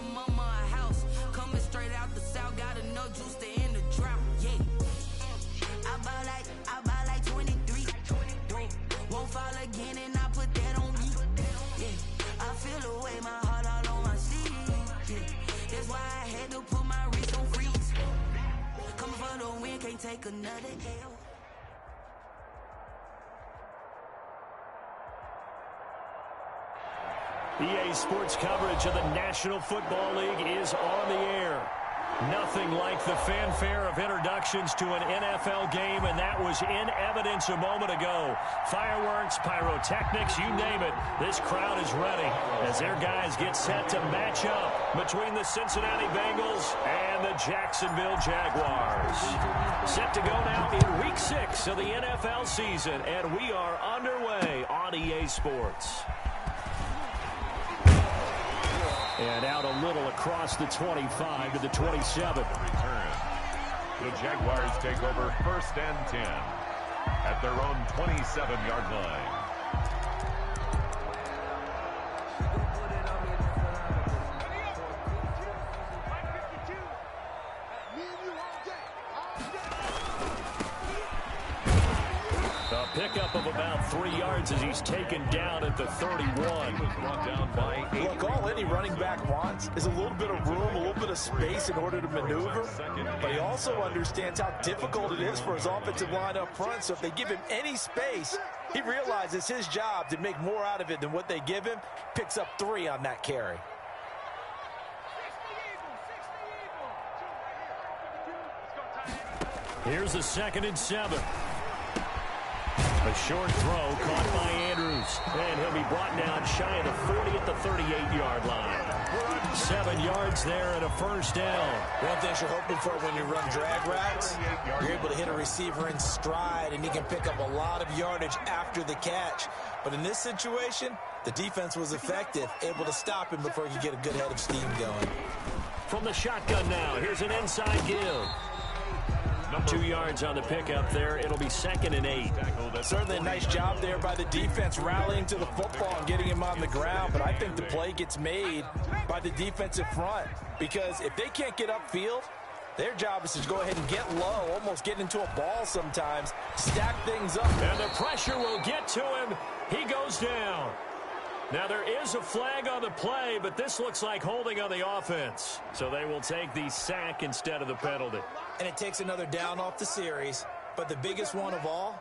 my mama a house. Coming straight out the south, got enough juice to end the drought. Yeah. I buy like 23. Won't fall again and I put that on me. Yeah. I feel the way, my heart all on my sleeve. Yeah. That's why I had to put my wrist on freeze. Coming for the win, can't take another L. EA Sports coverage of the National Football League is on the air. Nothing like the fanfare of introductions to an NFL game, and that was in evidence a moment ago. Fireworks, pyrotechnics, you name it. This crowd is ready as their guys get set to match up between the Cincinnati Bengals and the Jacksonville Jaguars. Set to go now in Week 6 of the NFL season, and we are underway on EA Sports. And out a little across the 25 to the 27. Return. The Jaguars take over 1st and 10 at their own 27-yard line. Pickup of about 3 yards as he's taken down at the 31. Brought down by 8. Look, all any running back wants is a little bit of room, a little bit of space in order to maneuver. But he also understands how difficult it is for his offensive line up front. So if they give him any space, he realizes his job to make more out of it than what they give him. Picks up 3 on that carry. Here's a 2nd and 7. A short throw caught by Andrews. And he'll be brought down shy of the 40 at the 38-yard line. 7 yards there and a 1st down. One thing you're hoping for when you run drag routes, you're able to hit a receiver in stride, and he can pick up a lot of yardage after the catch. But in this situation, the defense was effective, able to stop him before he could get a good head of steam going. From the shotgun now, here's an inside give. 2 yards on the pickup there. It'll be 2nd and 8. Certainly a nice job there by the defense rallying to the football and getting him on the ground. But I think the play gets made by the defensive front, because if they can't get upfield, their job is to go ahead and get low, almost get into a ball sometimes, stack things up. And the pressure will get to him. He goes down. Now, there is a flag on the play, but this looks like holding on the offense. So they will take the sack instead of the penalty. And it takes another down off the series. But the biggest one of all,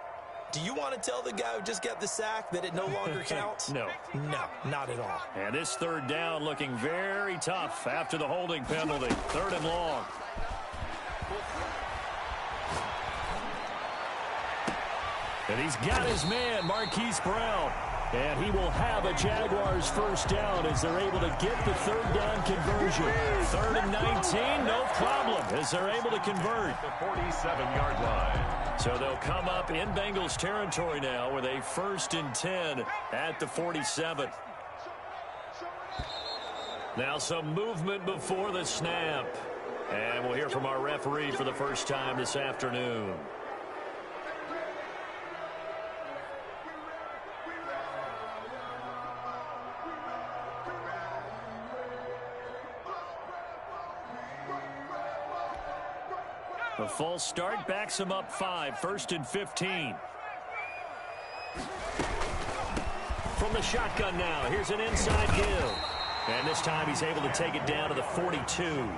do you want to tell the guy who just got the sack that it no longer counts? No. No, not at all. And this 3rd down looking very tough after the holding penalty. 3rd and long. And he's got his man, Marquise Brown. And he will have a Jaguars 1st down as they're able to get the 3rd down conversion. 3rd and 19, no problem, as they're able to convert. The 47-yard line. So they'll come up in Bengals territory now with a 1st and 10 at the 47. Now some movement before the snap. And we'll hear from our referee for the first time this afternoon. A false start backs him up 5, 1st and 15. From the shotgun now, here's an inside give. And this time he's able to take it down to the 42.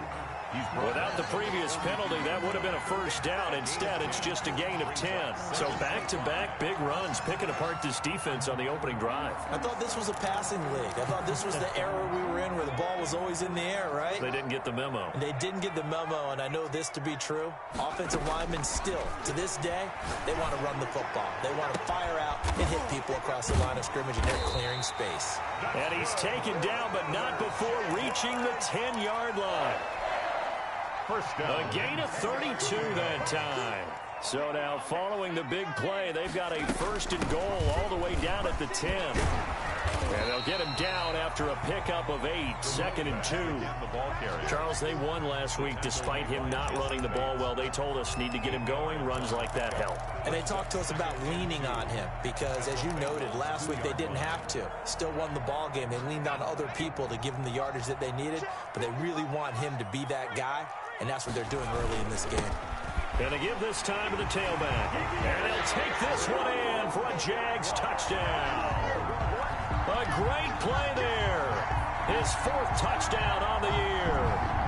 Without the previous penalty, that would have been a 1st down. Instead, it's just a gain of 10. So back-to-back big runs, picking apart this defense on the opening drive. I thought this was a passing league. I thought this was the era we were in where the ball was always in the air, right? They didn't get the memo. And they didn't get the memo, and I know this to be true. Offensive linemen still, to this day, they want to run the football. They want to fire out and hit people across the line of scrimmage, and they're clearing space. And he's taken down, but not before reaching the 10-yard line. A gain of 32 that time. So now following the big play, they've got a 1st and goal all the way down at the 10. And they'll get him down after a pickup of 8, 2nd and 2. Charles, they won last week despite him not running the ball well. They told us need to get him going. Runs like that help. And they talked to us about leaning on him because, as you noted, last week they didn't have to. Still won the ball game. They leaned on other people to give them the yardage that they needed, but they really want him to be that guy, and that's what they're doing early in this game. Going to give this time to the tailback. And he'll take this one in for a Jags touchdown. A great play there. His 4th touchdown on the year.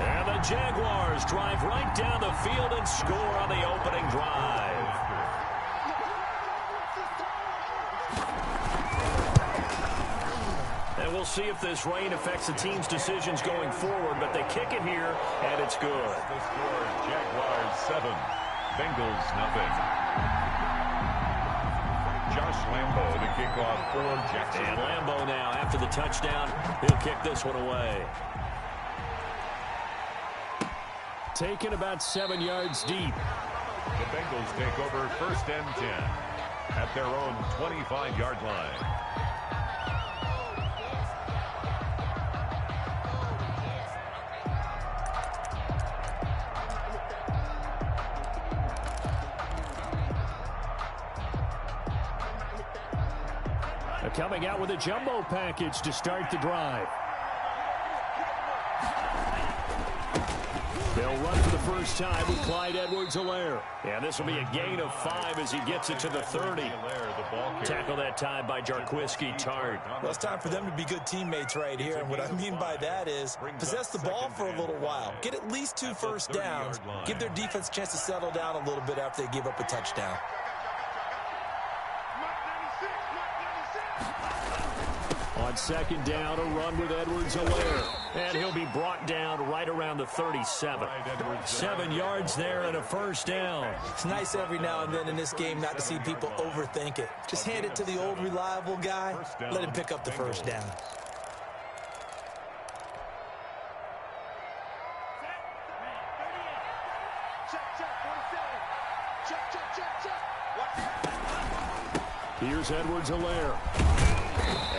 And the Jaguars drive right down the field and score on the opening drive. And we'll see if this rain affects the team's decisions going forward, but they kick it here, and it's good. The score, Jaguars 7, Bengals nothing. Josh Lambo to kick off for Jackson. And Lambo now, after the touchdown, he'll kick this one away. Taken about 7 yards deep. The Bengals take over 1st and 10 at their own 25-yard line. Coming out with a jumbo package to start the drive. They'll run for the first time with Clyde Edwards-Helaire. And this will be a gain of 5 as he gets it to the 30. Tackle that time by Jarquiski Tart. Well, it's time for them to be good teammates right here. And what I mean by that is possess the ball for a little while. Get at least 2 first downs. Give their defense a chance to settle down a little bit after they give up a touchdown. On 2nd down, a run with Edwards-Helaire. And he'll be brought down right around the 37. 7 yards there and a first down. It's nice every now and then in this game not to see people overthink it. Just hand it to the old reliable guy. Let him pick up the first down. Here's Edwards-Helaire.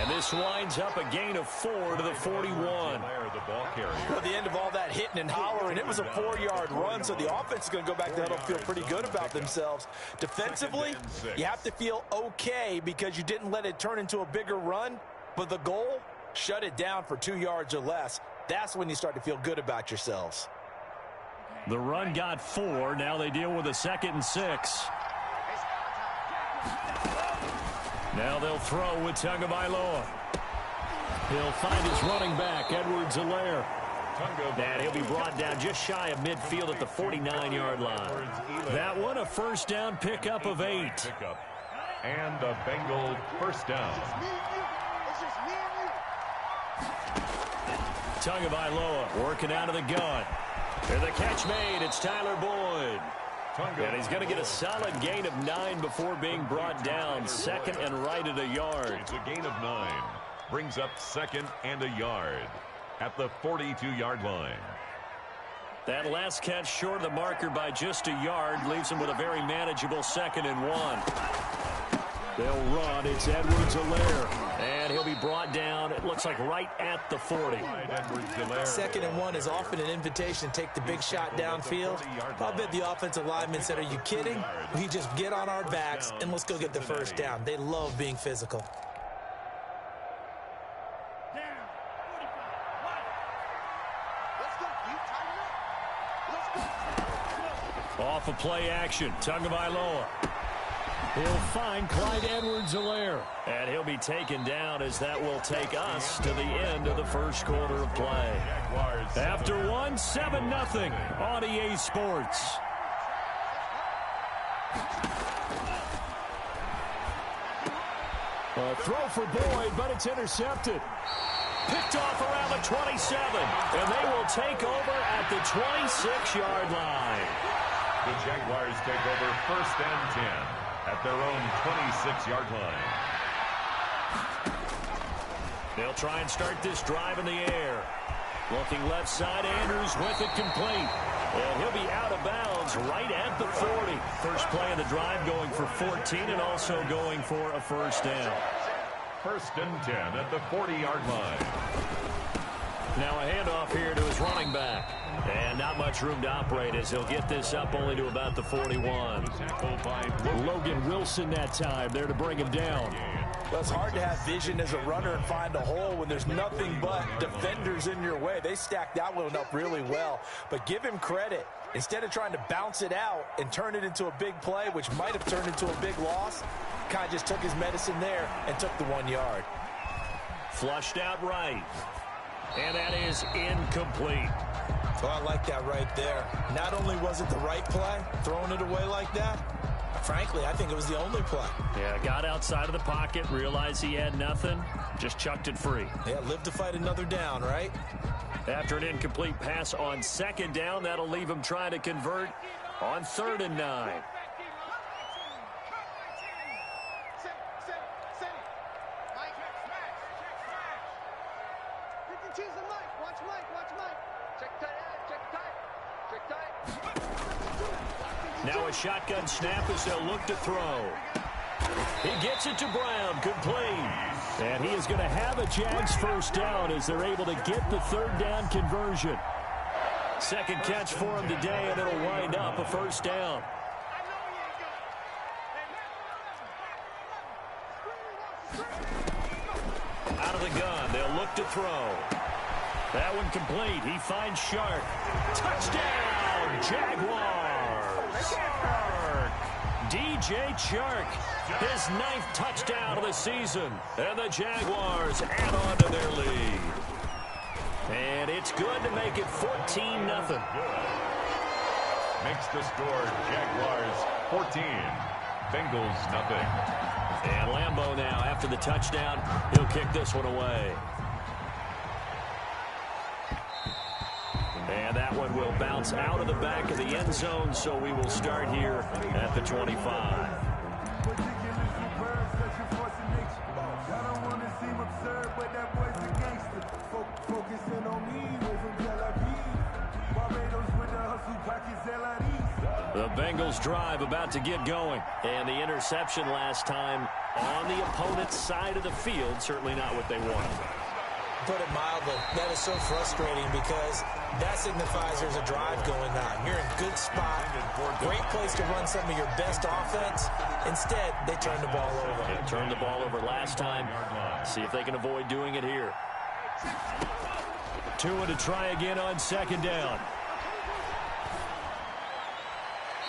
And this winds up a gain of 4 to the 41. At the end of all that hitting and hollering, it was a 4-yard run, so the offense is going to go back to huddle, feel pretty good about themselves. Defensively, you have to feel okay because you didn't let it turn into a bigger run, but the goal, shut it down for 2 yards or less. That's when you start to feel good about yourselves. The run got 4. Now they deal with a 2nd and 6. Now they'll throw with Tagovailoa. He'll find his running back, Edwards-Helaire. And he'll be brought down just shy of midfield at the 49-yard line. That one, a first down pickup of 8. And a Bengal first down. Tagovailoa working out of the gun. And the catch made. It's Tyler Boyd. And he's going to get a solid gain of 9 before being brought down. 2nd and right at a yard. It's a gain of 9. Brings up 2nd and a yard at the 42-yard line. That last catch short of the marker by just a yard leaves him with a very manageable 2nd and 1. They'll run. It's Edwards-Helaire. And he'll be brought down, it looks like, right at the 40. 2nd and 1 is often an invitation to take the big shot downfield. I'll bet the offensive lineman said, are you kidding? We just get on our backs and let's go get the first down. They love being physical. Off of play action, Tagovailoa. He'll find Clyde Edwards-Helaire. And he'll be taken down as that will take us to the end of the first quarter of play. After 1, 7-0 on EA Sports. A throw for Boyd, but it's intercepted. Picked off around the 27. And they will take over at the 26-yard line. The Jaguars take over 1st and 10. At their own 26-yard line. They'll try and start this drive in the air. Looking left side, Andrews with it complete. And he'll be out of bounds right at the 40. First play of the drive going for 14 and also going for a first down. First and 10 at the 40-yard line. Now a handoff here to his running back. And not much room to operate as he'll get this up only to about the 41. Logan Wilson that time there to bring him down. Well, it's hard to have vision as a runner and find a hole when there's nothing but defenders in your way. They stacked that one up really well. But give him credit. Instead of trying to bounce it out and turn it into a big play, which might have turned into a big loss, kind of just took his medicine there and took the 1 yard. Flushed out right. And that is incomplete. Oh, I like that right there. Not only was it the right play, throwing it away like that, frankly, I think it was the only play. Yeah, got outside of the pocket, realized he had nothing, just chucked it free. Yeah, live to fight another down, right? After an incomplete pass on second down, that'll leave him trying to convert on 3rd and 9. Now a shotgun snap as they'll look to throw. He gets it to Brown, complete. And he is going to have a Jags first down as they're able to get the 3rd down conversion. Second catch for him today, and it'll wind up a first down. Out of the gun, they'll look to throw. That one complete. He finds Shark. Touchdown, Jaguars! Chark. DJ Chark, his 9th touchdown of the season. And the Jaguars add on to their lead. And it's good to make it 14-0. Makes the score Jaguars 14, Bengals nothing. And Lambeau now, after the touchdown, he'll kick this one away. And that one will bounce out of the back of the end zone, so we will start here at the 25. The Bengals drive about to get going. And the interception last time on the opponent's side of the field, certainly not what they wanted. Put it mildly, that is so frustrating because that signifies there's a drive going on. You're in a good spot, great place to run some of your best offense. Instead, they turn the ball over. They turned the ball over last time. See if they can avoid doing it here. Tua to try again on 2nd down.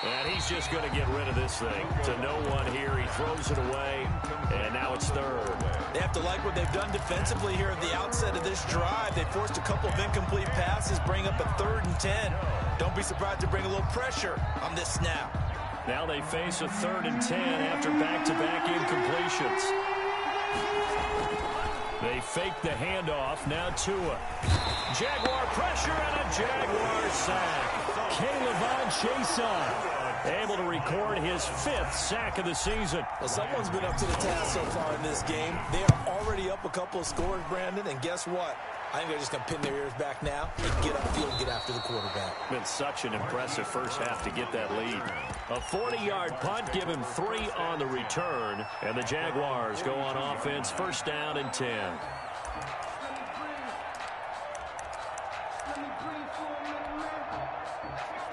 And he's just going to get rid of this thing. To no one here. He throws it away. And now it's 3rd. They have to like what they've done defensively here at the outset of this drive. They forced a couple of incomplete passes, bring up a 3rd and 10. Don't be surprised to bring a little pressure on this snap. Now they face a 3rd and 10 after back-to-back incompletions. They fake the handoff. Now Tua. Jaguar pressure and a Jaguar sack. K'Lavon Chaisson able to record his 5th sack of the season. Well, someone's been up to the task so far in this game. They are already up a couple of scores, Brandon, and guess what? I think they're just going to pin their ears back now and get upfield and get after the quarterback. Been such an impressive first half to get that lead. A 40-yard punt, give him 3 on the return, and the Jaguars go on offense, 1st down and 10.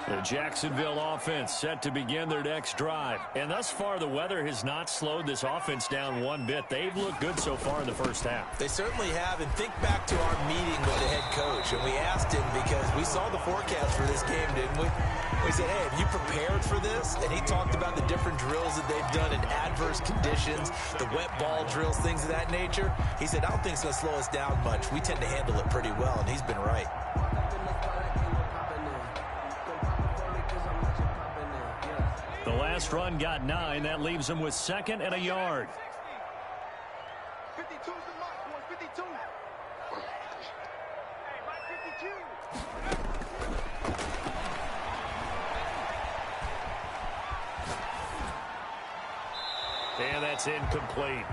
The Jacksonville offense set to begin their next drive. And thus far, the weather has not slowed this offense down one bit. They've looked good so far in the first half. They certainly have. And think back to our meeting with the head coach. And we asked him because we saw the forecast for this game, didn't we? We said, hey, have you prepared for this? And he talked about the different drills that they've done in adverse conditions, the wet ball drills, things of that nature. He said, I don't think it's going to slow us down much. We tend to handle it pretty well, and he's been right. The last run got 9. That leaves them with 2nd and a yard. 52's the mark, boys. 52. Hey, Mike, 52. And that's incomplete.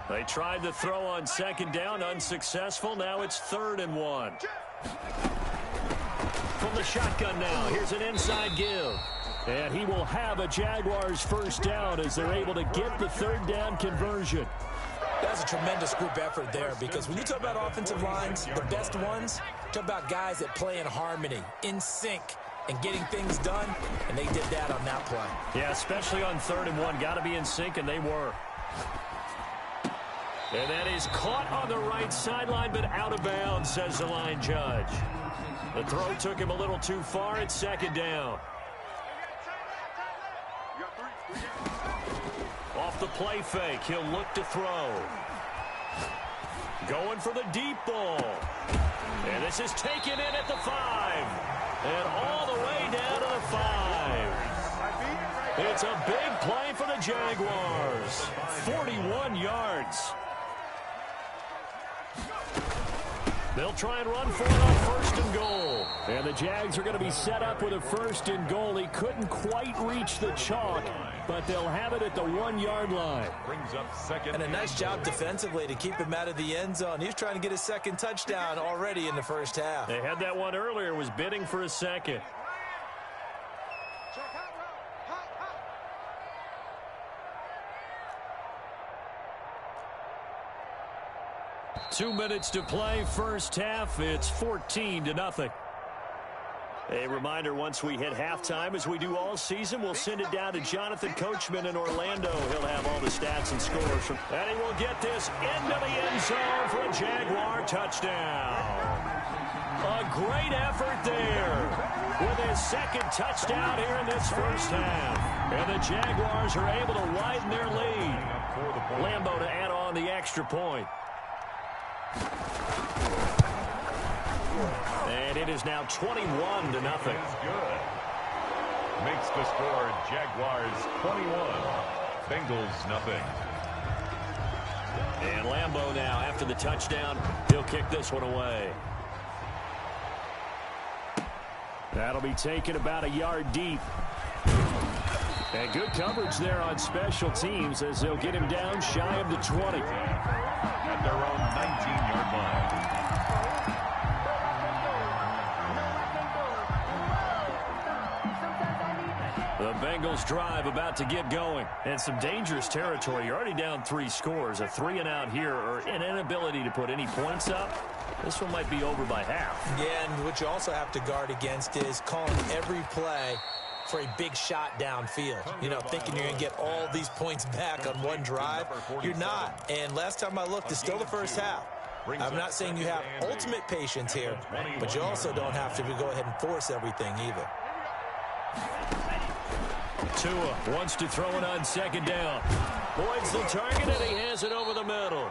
They tried to throw on 2nd down, unsuccessful. Now it's 3rd and 1. From the shotgun now, here's an inside give. And he will have a Jaguars first down as they're able to get the third down conversion. That's a tremendous group effort there, because when you talk about offensive lines, the best ones, talk about guys that play in harmony, in sync, and getting things done, and they did that on that play. Yeah, especially on 3rd and 1. Got to be in sync, and they were. And that is caught on the right sideline, but out of bounds, says the line judge. The throw took him a little too far. It's 2nd down. Off the play fake, he'll look to throw. Going for the deep ball. And this is taken in at the 5. And all the way down to the 5. It's a big play for the Jaguars. 41 yards. They'll try and run for it on 1st and goal. And the Jags are going to be set up with a 1st and goal. He couldn't quite reach the chalk, but they'll have it at the 1-yard line. Brings up 2nd. And a nice job defensively to keep him out of the end zone. He was trying to get his 2nd touchdown already in the first half. They had that one earlier, was bidding for a 2nd. 2 minutes to play, first half. It's 14-0. A reminder, once we hit halftime, as we do all season, we'll send it down to Jonathan Coachman in Orlando. He'll have all the stats and scores. And he will get this into the end zone for a Jaguar touchdown. A great effort there with his 2nd touchdown here in this first half. And the Jaguars are able to widen their lead. Lambo to add on the extra point. And it is now 21-0. Good. Makes the score Jaguars 21, Bengals nothing. And Lambo now, after the touchdown, he'll kick this one away. That'll be taken about a yard deep. And good coverage there on special teams as they'll get him down shy of the 20. At their own 19-yard line. The Bengals drive about to get going. And some dangerous territory. You're already down 3 scores. A 3-and-out here, or an inability to put any points up. This one might be over by half. Yeah, and what you also have to guard against is calling every play for a big shot downfield. You know, thinking you're going to get all these points back on one drive. You're not. And last time I looked, it's still the first half. I'm not saying you have ultimate patience here, but you also don't have to go ahead and force everything either. Tua wants to throw it on 2nd down. Boyd's the target, and he has it over the middle.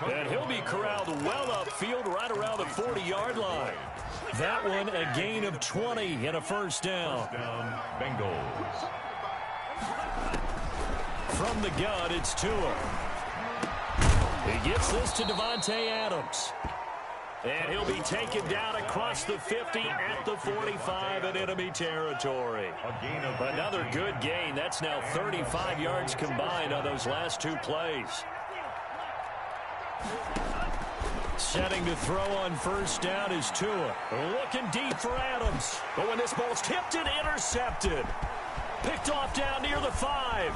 And he'll be corralled well upfield right around the 40-yard line. That one a gain of 20 and a first down. Bengals. From the gun, it's Tua. He gets this to Devontae Adams. And he'll be taken down across the 50 at the 45 in enemy territory. Another good gain. That's now 35 yards combined on those last 2 plays. Setting to throw on first down is Tua. Looking deep for Adams. But when this ball's tipped and intercepted. Picked off down near the 5.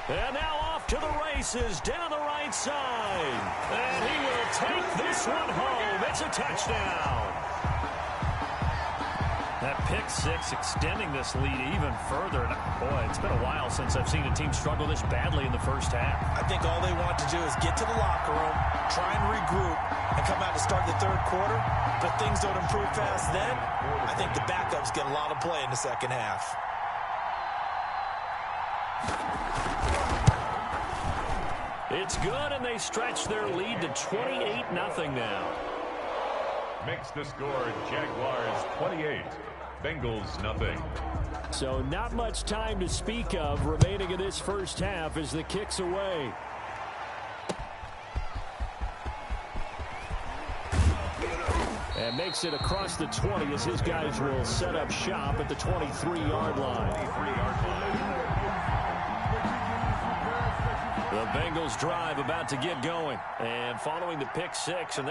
And now off to the races down the right side. And he will take this one home. It's a touchdown. That pick 6 extending this lead even further. And boy, it's been a while since I've seen a team struggle this badly in the first half. I think all they want to do is get to the locker room, try and regroup, and come out to start the 3rd quarter. But things don't improve fast then. I think the backups get a lot of play in the 2nd half. It's good, and they stretch their lead to 28-0 now. Makes the score Jaguars 28, Bengals nothing. So not much time to speak of remaining in this first half as the kick's away. And makes it across the 20 as his guys will set up shop at the 23-yard line. The Bengals drive about to get going. And following the pick 6, and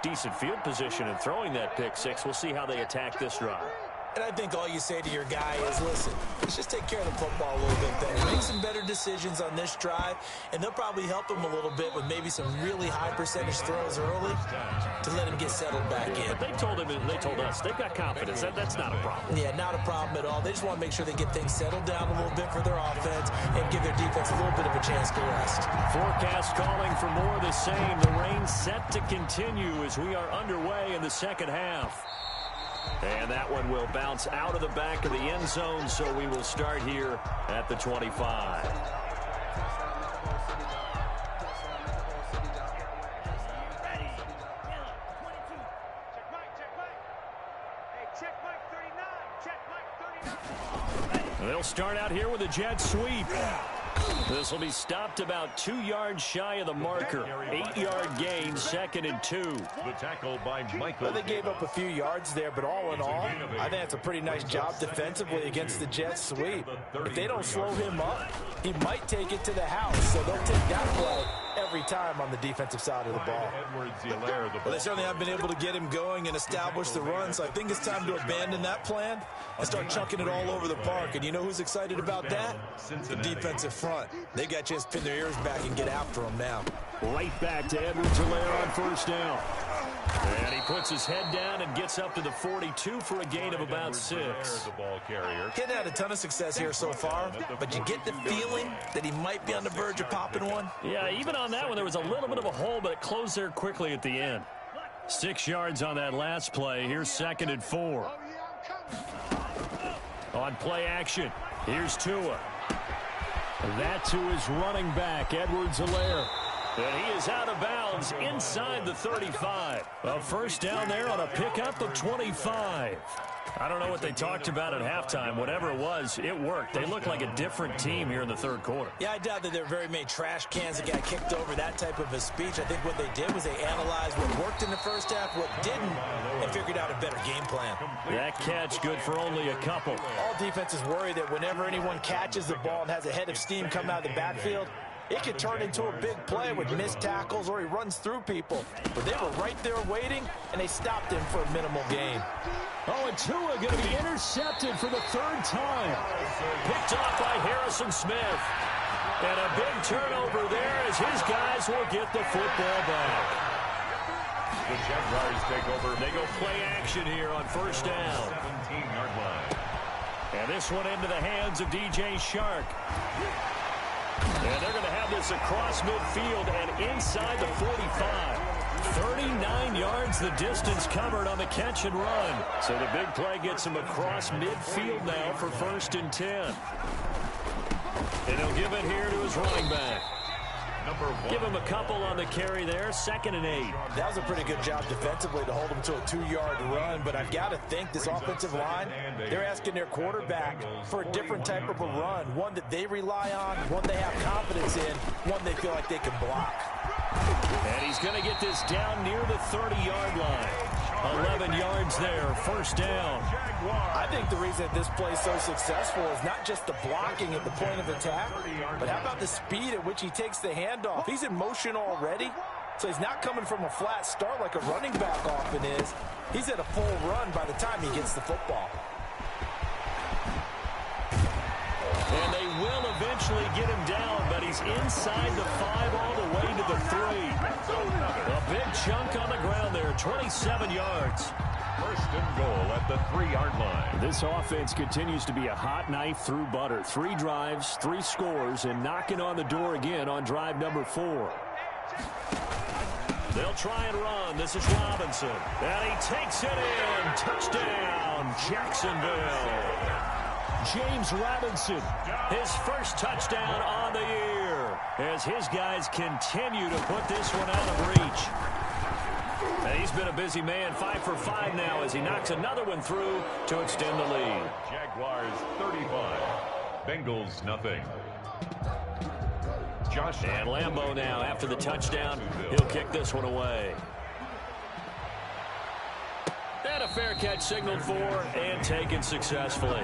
decent field position in throwing that pick six. We'll see how they attack this drive. And I think all you say to your guy is, listen, let's just take care of the football a little bit better. Make some better decisions on this drive, and they'll probably help him a little bit with maybe some really high percentage throws early to let him get settled back in. But they told him, and they told us, they've got confidence. That's not a problem. Yeah, not a problem at all. They just want to make sure they get things settled down a little bit for their offense and give their defense a little bit of a chance to rest. Forecast calling for more of the same. The rain set to continue as we are underway in the second half. And that one will bounce out of the back of the end zone, so we will start here at the 25. They'll start out here with a jet sweep. This will be stopped about 2 yards shy of the marker. 8-yard gain, 2nd and 2. The tackle by Michael. Well, they gave up a few yards there, but all in all, I think that's a pretty nice job defensively against the jet sweep. If they don't slow him up, he might take it to the house, so they'll take that play every time on the defensive side of the ball. Well, they certainly have been able to get him going and establish the run, so I think it's time to abandon that plan and start chunking it all over the park. And you know who's excited about that? The defensive front. They got a chance to pin their ears back and get after him now. Right back to Edwards-Helaire on first down. And he puts his head down and gets up to the 42 for a gain of about 6. Hadn't had a ton of success here so far, but you get the feeling that he might be on the verge of popping one. Yeah, even on that one, there was a little bit of a hole, but it closed there quickly at the end. 6 yards on that last play. Here's 2nd and 4. On play action, here's Tua. That to his running back, Edwards-Helaire. And he is out of bounds inside the 35. A first down there on a pickup of 25. I don't know what they talked about at halftime. Whatever it was, it worked. They look like a different team here in the third quarter. Yeah, I doubt that there were very many trash cans that got kicked over, that type of a speech. I think what they did was they analyzed what worked in the first half, what didn't, and figured out a better game plan. That catch good for only a couple. All defenses worry that whenever anyone catches the ball and has a head of steam come out of the backfield, it could turn into a big play with missed tackles or he runs through people. But they were right there waiting, and they stopped him for a minimal gain. Oh, and Tua going to be intercepted for the 3rd time. Picked off by Harrison Smith. And a big turnover there as his guys will get the football back. The Jaguars take over. They go play action here on first down. 17-yard line. And this one into the hands of DJ Shark. And they're going to have this across midfield and inside the 45. 39 yards the distance covered on the catch and run. So the big play gets him across midfield now for 1st and 10. And he'll give it here to his running back. Give him a couple on the carry there, 2nd and 8. That was a pretty good job defensively to hold him to a 2-yard run, but I've got to think this offensive line, they're asking their quarterback for a different type of a run, one that they rely on, one they have confidence in, one they feel like they can block. And he's going to get this down near the 30-yard line. 11 yards there, 1st down. I think the reason that this play is so successful is not just the blocking at the point of attack, but how about the speed at which he takes the handoff? He's in motion already, so he's not coming from a flat start like a running back often is. He's at a full run by the time he gets the football. And they will eventually get him down, but he's inside the 5 all the way to the 3. A big chunk on the ground there, 27 yards. 1st and goal at the 3-yard line. This offense continues to be a hot knife through butter. 3 drives, 3 scores, and knocking on the door again on drive number 4. They'll try and run. This is Robinson. And he takes it in. Touchdown, Jacksonville. James Robinson, his first touchdown on the year, as his guys continue to put this one out of reach. And he's been a busy man, 5 for 5 now as he knocks another one through to extend the lead. Jaguars 35, Bengals nothing. Josh And Lambeau now after the touchdown, he'll kick this one away. And a fair catch signaled for and taken successfully.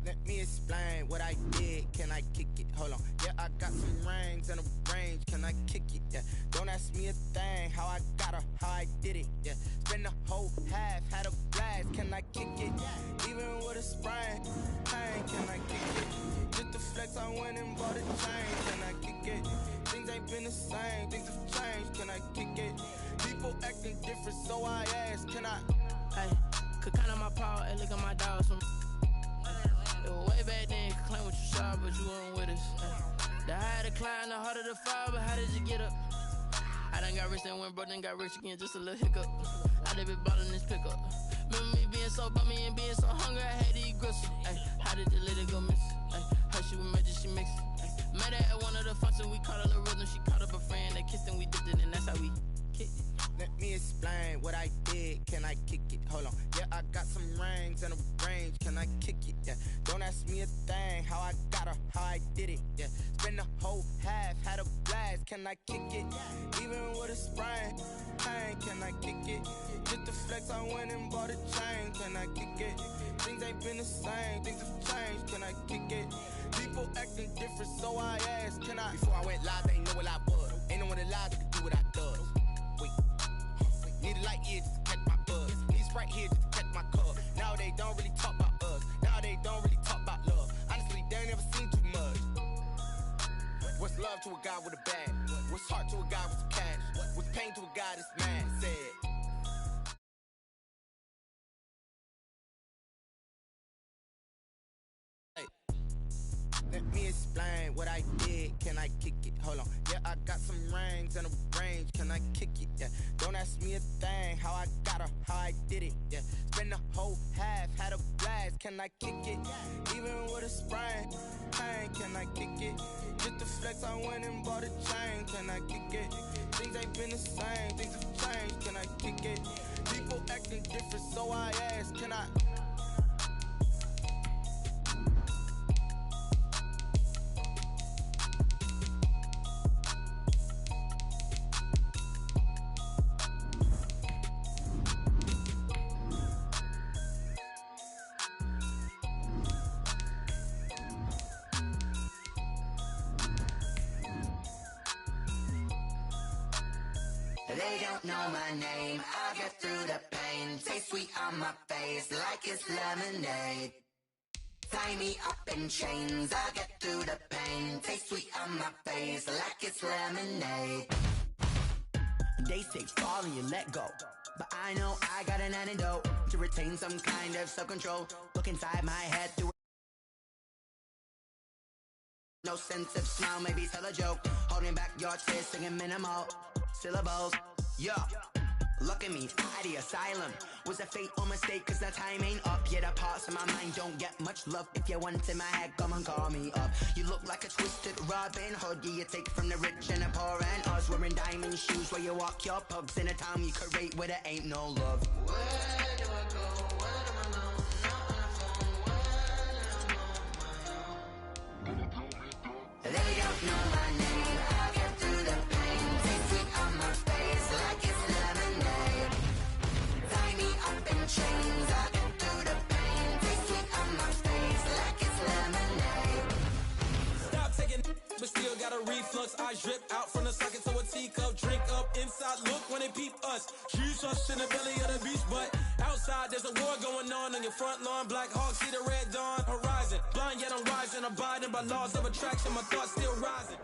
Let me explain what I did. Can I kick it? Hold on. Yeah, I got some rings and a range. Can I kick it? Yeah. Don't ask me a thing. How I got her, how I did it. Yeah. Spend the whole half, had a blast. Can I kick it? Even with a sprain. Pain, can I kick it? Just the flex, I went and bought a chain. Can I kick it? Things ain't been the same. Things have changed. Can I kick it? People acting different, so I ask. Can I? Hey, could count on my power, hey, look at my dogs. Way back then, you could claim what you saw, but you weren't with us. The higher the climb, the harder the fall, but how did you get up? I done got rich, then went broke, then got rich again, just a little hiccup. I done been ballin' this pickup. Remember me being so bummy and being so hungry, I had to eat gristle. Ay, how did the lady go miss? Ay, how she was magic, she mixed. Met her at one of the functions, we caught a little rhythm, she caught up a friend, they kissed and we dipped it, and that's how we kicked it. Let me explain what I did. Can I kick it? Hold on. Yeah, I got some rings and a range. Can I kick it? Yeah. Don't ask me a thing. How I got her, how I did it. Yeah. Spend the whole half, had a blast. Can I kick it? Even with a sprain. Pain, can I kick it? Just the flex, I went and bought a chain. Can I kick it? Things ain't been the same. Things have changed. Can I kick it? People acting different, so I ask. Can I? Before I went live, they know what I was. Ain't no one alive that could do what I does. Wait. Need a light here just to catch my buzz. Need Sprite here just to catch my cup. Now they don't really talk about us. Now they don't really talk about love. Honestly, they ain't never seen too much. What's love to a guy with a bag? What's heart to a guy with some cash? What's pain to a guy that's mad? Said. Let me explain what I did. Can I kick it? Hold on. Yeah, I got some rings and a range. Can I kick it? Yeah. Don't ask me a thing. How I got her, how I did it. Yeah. Spend the whole half, had a blast. Can I kick it? Even with a sprain. Pain, can I kick it? Just the flex, I went and bought a chain. Can I kick it? Things ain't been the same. Things have changed. Can I kick it? People acting different, so I ask. Can I? They don't know my name, I get through the pain. Taste sweet on my face like it's lemonade. Tie me up in chains, I get through the pain. Taste sweet on my face like it's lemonade. They say fall and you let go, but I know I got an antidote to retain some kind of self-control. Look inside my head through no sense of smile, maybe tell a joke. Holding back your tears, singing minimal syllables. Yeah, look at me, out the asylum. Was a fate or mistake, cause the time ain't up. Yeah, the parts of my mind don't get much love. If you want in my head, come and call me up. You look like a twisted Robin Hood. Yeah, you take from the rich and the poor and us. Wearing diamond shoes where you walk your pugs. In a town you create where there ain't no love. Where do I go? Where do I know? Not on the phone. When I'm on my own. They don't know my name. I get through the pain. Taste sweet on my face like it's lemonade. Tie me up in chains. I get through the pain. Taste sweet on my face like it's lemonade. Stop taking, but still got a reflux. I drip out from the socket to a teacup. Drink up inside, look when they peep us. Huge us in the belly of the beast, but outside there's a war going on your front lawn. Black Hawk, see the red dawn horizon. Blind yet I'm rising, abiding by laws of attraction. My thoughts still rising.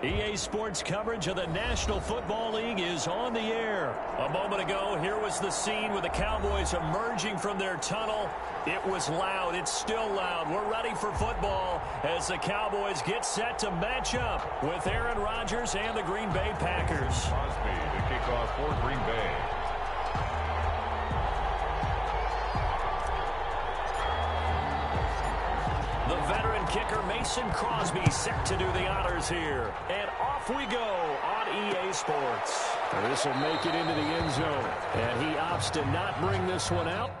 EA Sports coverage of the National Football League is on the air. A moment ago, here was the scene with the Cowboys emerging from their tunnel. It was loud. It's still loud. We're ready for football as the Cowboys get set to match up with Aaron Rodgers and the Green Bay Packers. Crosby to kick off for Green Bay. The veteran kicker Mason Crosby set to do the honors here. And off we go on EA Sports. This will make it into the end zone. And he opts to not bring this one out.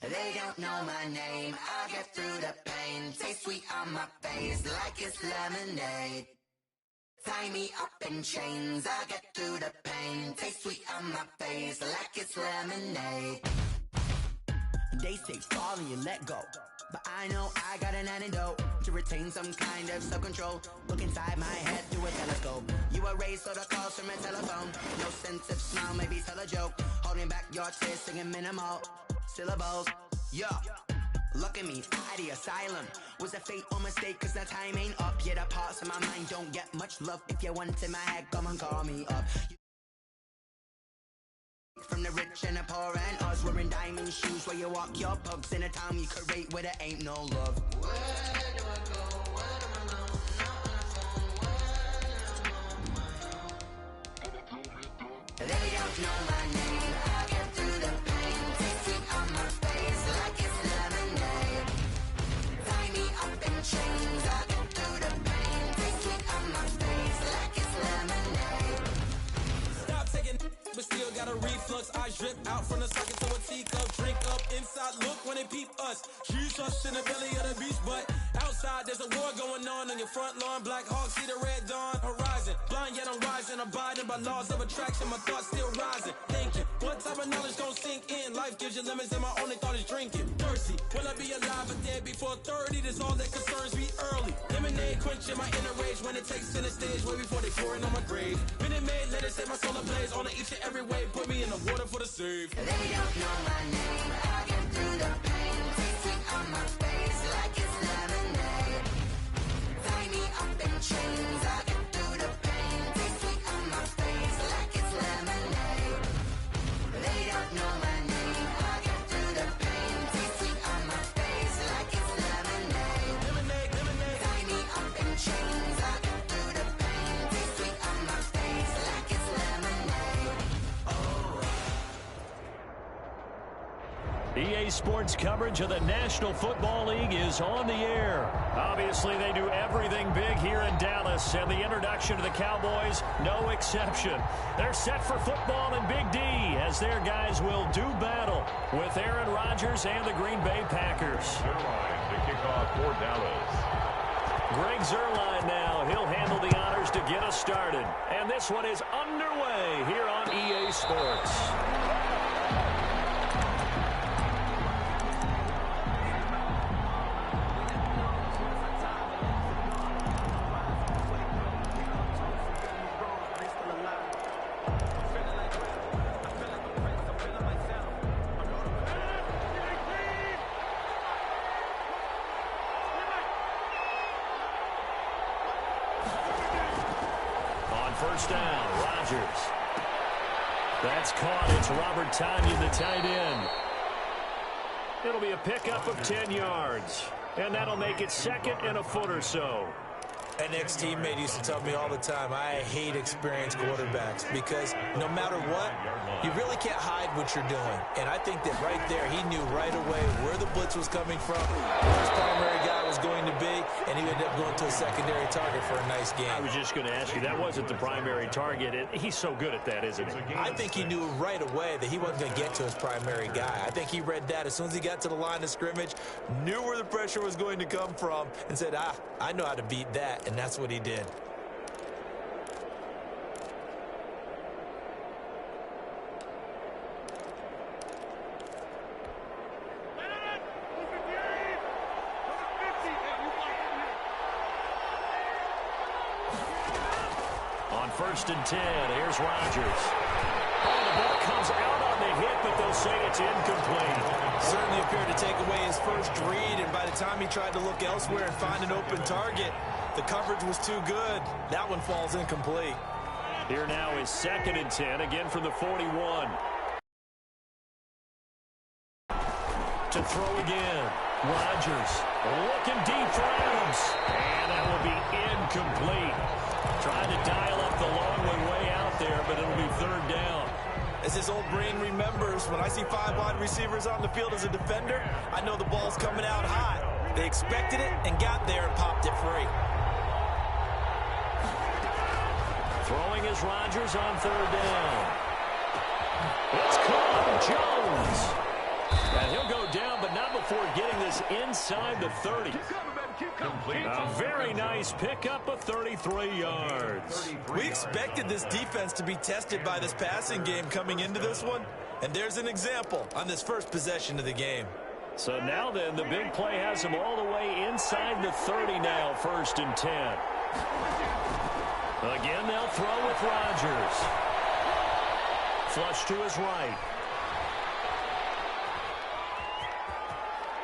They don't know my name, I get through the pain. Taste sweet on my face like it's lemonade. Tie me up in chains, I get through the pain. Taste sweet on my face like it's lemonade. They say fall and you let go, but I know I got an antidote to retain some kind of self-control. Look inside my head through a telescope. You erase all the calls from a telephone. No sense of smile, maybe tell a joke. Holding back your tears, singing minimal syllables. Yeah, look at me, out the asylum. Was a fate or mistake, cause the time ain't up. Yeah, the parts of my mind don't get much love. If you want in my head, come and call me up. From the rich and the poor and us, wearing diamond shoes where you walk your pugs in a town you create where there ain't no love. Where do I go? Where do I go? They don't know my name, I get through the pain. Taste it on my face like it's lemonade. Tie me up in chains, I get through the pain. Taste it on my face like it's lemonade. Stop taking, but still got a reflux. I drip out from the socket to a teacup. Drink up inside, look when they peep us. Shoes us in the belly of the beach, but outside there's a war going on your front lawn. Black Hawk, see the red dawn horizon. Blind yet I'm rising, abiding by laws of attraction. My thoughts still rising, thinking what type of knowledge don't sink in. Life gives you limits and my only thought is drinking. Thirsty, will I be alive or dead before 30? That's all that concerns me early. Lemonade quenching my inner rage when it takes center stage way before they pour it on my grave. Minute Maid, let it set my soul ablaze on each and every way. Put me in the water for the save. They don't know my name, I get through the pain. Taste it on my face like it's lemonade. Tie me up in chains, I get through the pain. Taste it on my face like it's lemonade. They don't know my name, I get through the pain. Taste it on my face like it's lemonade. Lemonade, lemonade. Tie me up in chains, I get through the pain. Taste it on my face like it's lemonade. EA Sports coverage of the National Football League is on the air. Obviously, they do everything big here in Dallas, and the introduction to the Cowboys, no exception. They're set for football in Big D as their guys will do battle with Aaron Rodgers and the Green Bay Packers. Zerline to kick off for Dallas. Greg Zerline now. He'll handle the honors to get us started. And this one is underway here on EA Sports. First down, Rodgers. That's caught. It's Robert Tonyan, the tight end. It'll be a pickup of 10 yards. And that'll make it second and a foot or so. An ex-teammate used to tell me all the time, I hate experienced quarterbacks because no matter what, you really can't hide what you're doing. And I think that right there, he knew right away where the blitz was coming from, where his primary guy was going to be, and he ended up going to a secondary target for a nice game. I was just going to ask you, that wasn't the primary target. He's so good at that, isn't he? I think he knew right away that he wasn't going to get to his primary guy. I think he read that as soon as he got to the line of scrimmage, knew where the pressure was going to come from, and said, I know how to beat that. And that's what he did. On 1st and 10, here's Rodgers. Oh, the ball comes out on the hit, but they'll say it's incomplete. Certainly appeared to take away his first read, and by the time he tried to look elsewhere and find an open target, the coverage was too good. That one falls incomplete. Here now is 2nd and 10, again from the 41. To throw again. Rodgers looking deep for Adams. And that will be incomplete. Trying to dial up the long way out there, but it'll be 3rd down. As his old brain remembers, when I see 5 wide receivers on the field as a defender, I know the ball's coming out high. They expected it and got there and popped it free. Throwing is Rodgers on 3rd down. It's caught. Jones. And he'll go down inside the 30. A very nice pickup of 33 yards. We expected this defense to be tested by this passing game coming into this one, and there's an example on this first possession of the game. So now then, the big play has him all the way inside the 30 now, 1st and 10. Again, they'll throw with Rodgers. Flush to his right.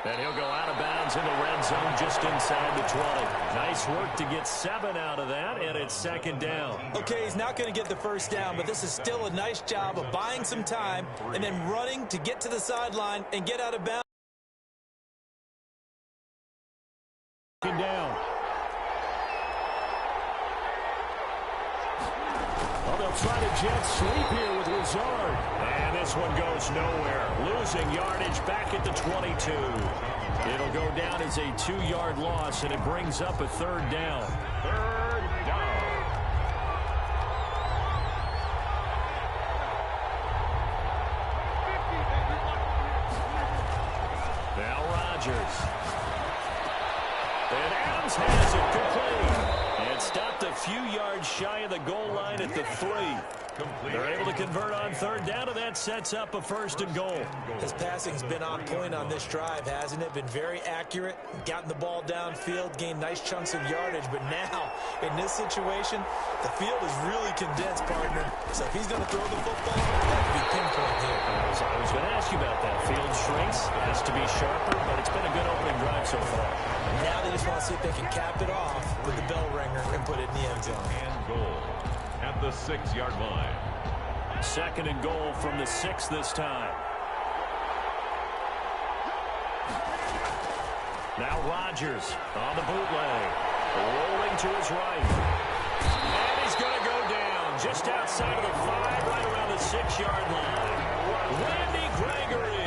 And he'll go out of bounds in the red zone just inside the 20. Nice work to get 7 out of that, and it's 2nd down. Okay, he's not going to get the first down, but this is still a nice job of buying some time and then running to get to the sideline and get out of bounds. Down. Oh, they'll try to jet sweep here with Lazard. And this one goes nowhere. Losing yardage back at the 22. It'll go down as a 2-yard loss, and it brings up a 3rd down. 3rd down. Now Rodgers. And Adams has it complete. And stopped a few yards shy of the goal line at the 3. They're able to convert on 3rd down, and that sets up a 1st and goal. His passing's been on point on this drive, hasn't it? Been very accurate, gotten the ball downfield, gained nice chunks of yardage. But now, in this situation, the field is really condensed, partner. So if he's going to throw the football, that could be pinpoint here. I was going to ask you about that. Field shrinks, has to be sharper, but it's been a good opening drive so far. Now they just want to see if they can cap it off with the bell ringer and put it in the end zone. And goal at the 6-yard line. 2nd and goal from the 6 this time. Now Rodgers on the bootleg. Rolling to his right. And he's going to go down just outside of the 5, right around the 6-yard line. Randy Gregory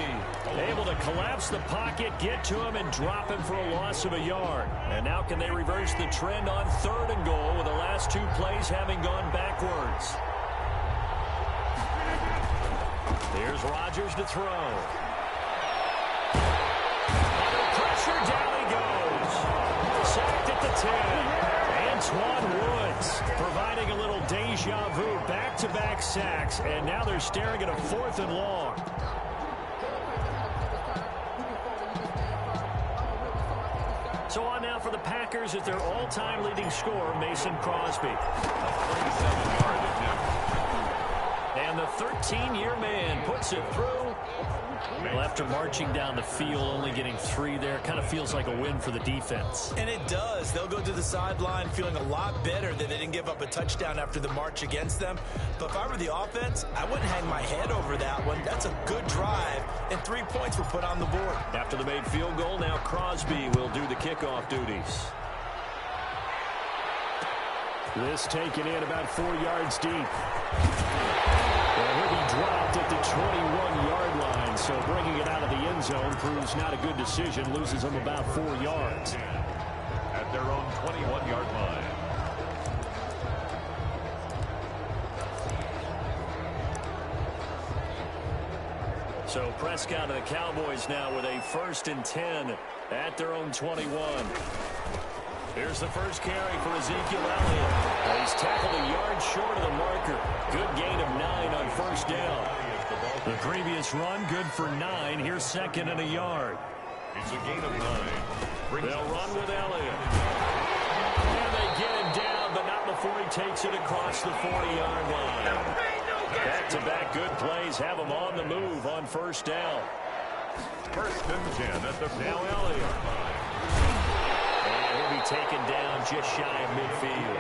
able to collapse the pocket, get to him, and drop him for a loss of a yard. And now can they reverse the trend on 3rd and goal with the last 2 plays having gone backwards? Here's Rodgers to throw. Under pressure, down he goes. Sacked at the 10. Antoine Woods providing a little deja vu. Back-to-back sacks, and now they're staring at a 4th and long. So on now for the Packers at their all-time leading scorer, Mason Crosby. And the 13-year man puts it through. Well, after marching down the field, only getting 3 there, kind of feels like a win for the defense. And it does. They'll go to the sideline feeling a lot better that they didn't give up a touchdown after the march against them. But if I were the offense, I wouldn't hang my head over that one. That's a good drive, and 3 points were put on the board. After the made field goal, now Crosby will do the kickoff duties. This taken in about 4 yards deep. Well, he'll be dropped at the 21-yard line, so bringing it out of the end zone proves not a good decision. Loses him about 4 yards. At their own 21-yard line. So Prescott and the Cowboys now with a 1st and 10 at their own 21. Here's the first carry for Ezekiel Elliott. He's tackled a yard short of the marker. Good gain of 9 on 1st down. The previous run, good for 9. Here's 2nd and a yard. It's a gain of 9. They'll run with Elliott. And they get him down, but not before he takes it across the 40-yard line. Back-to-back good plays have him on the move on 1st down. 1st and 10 at the now Elliott. He'll be taken down just shy of midfield.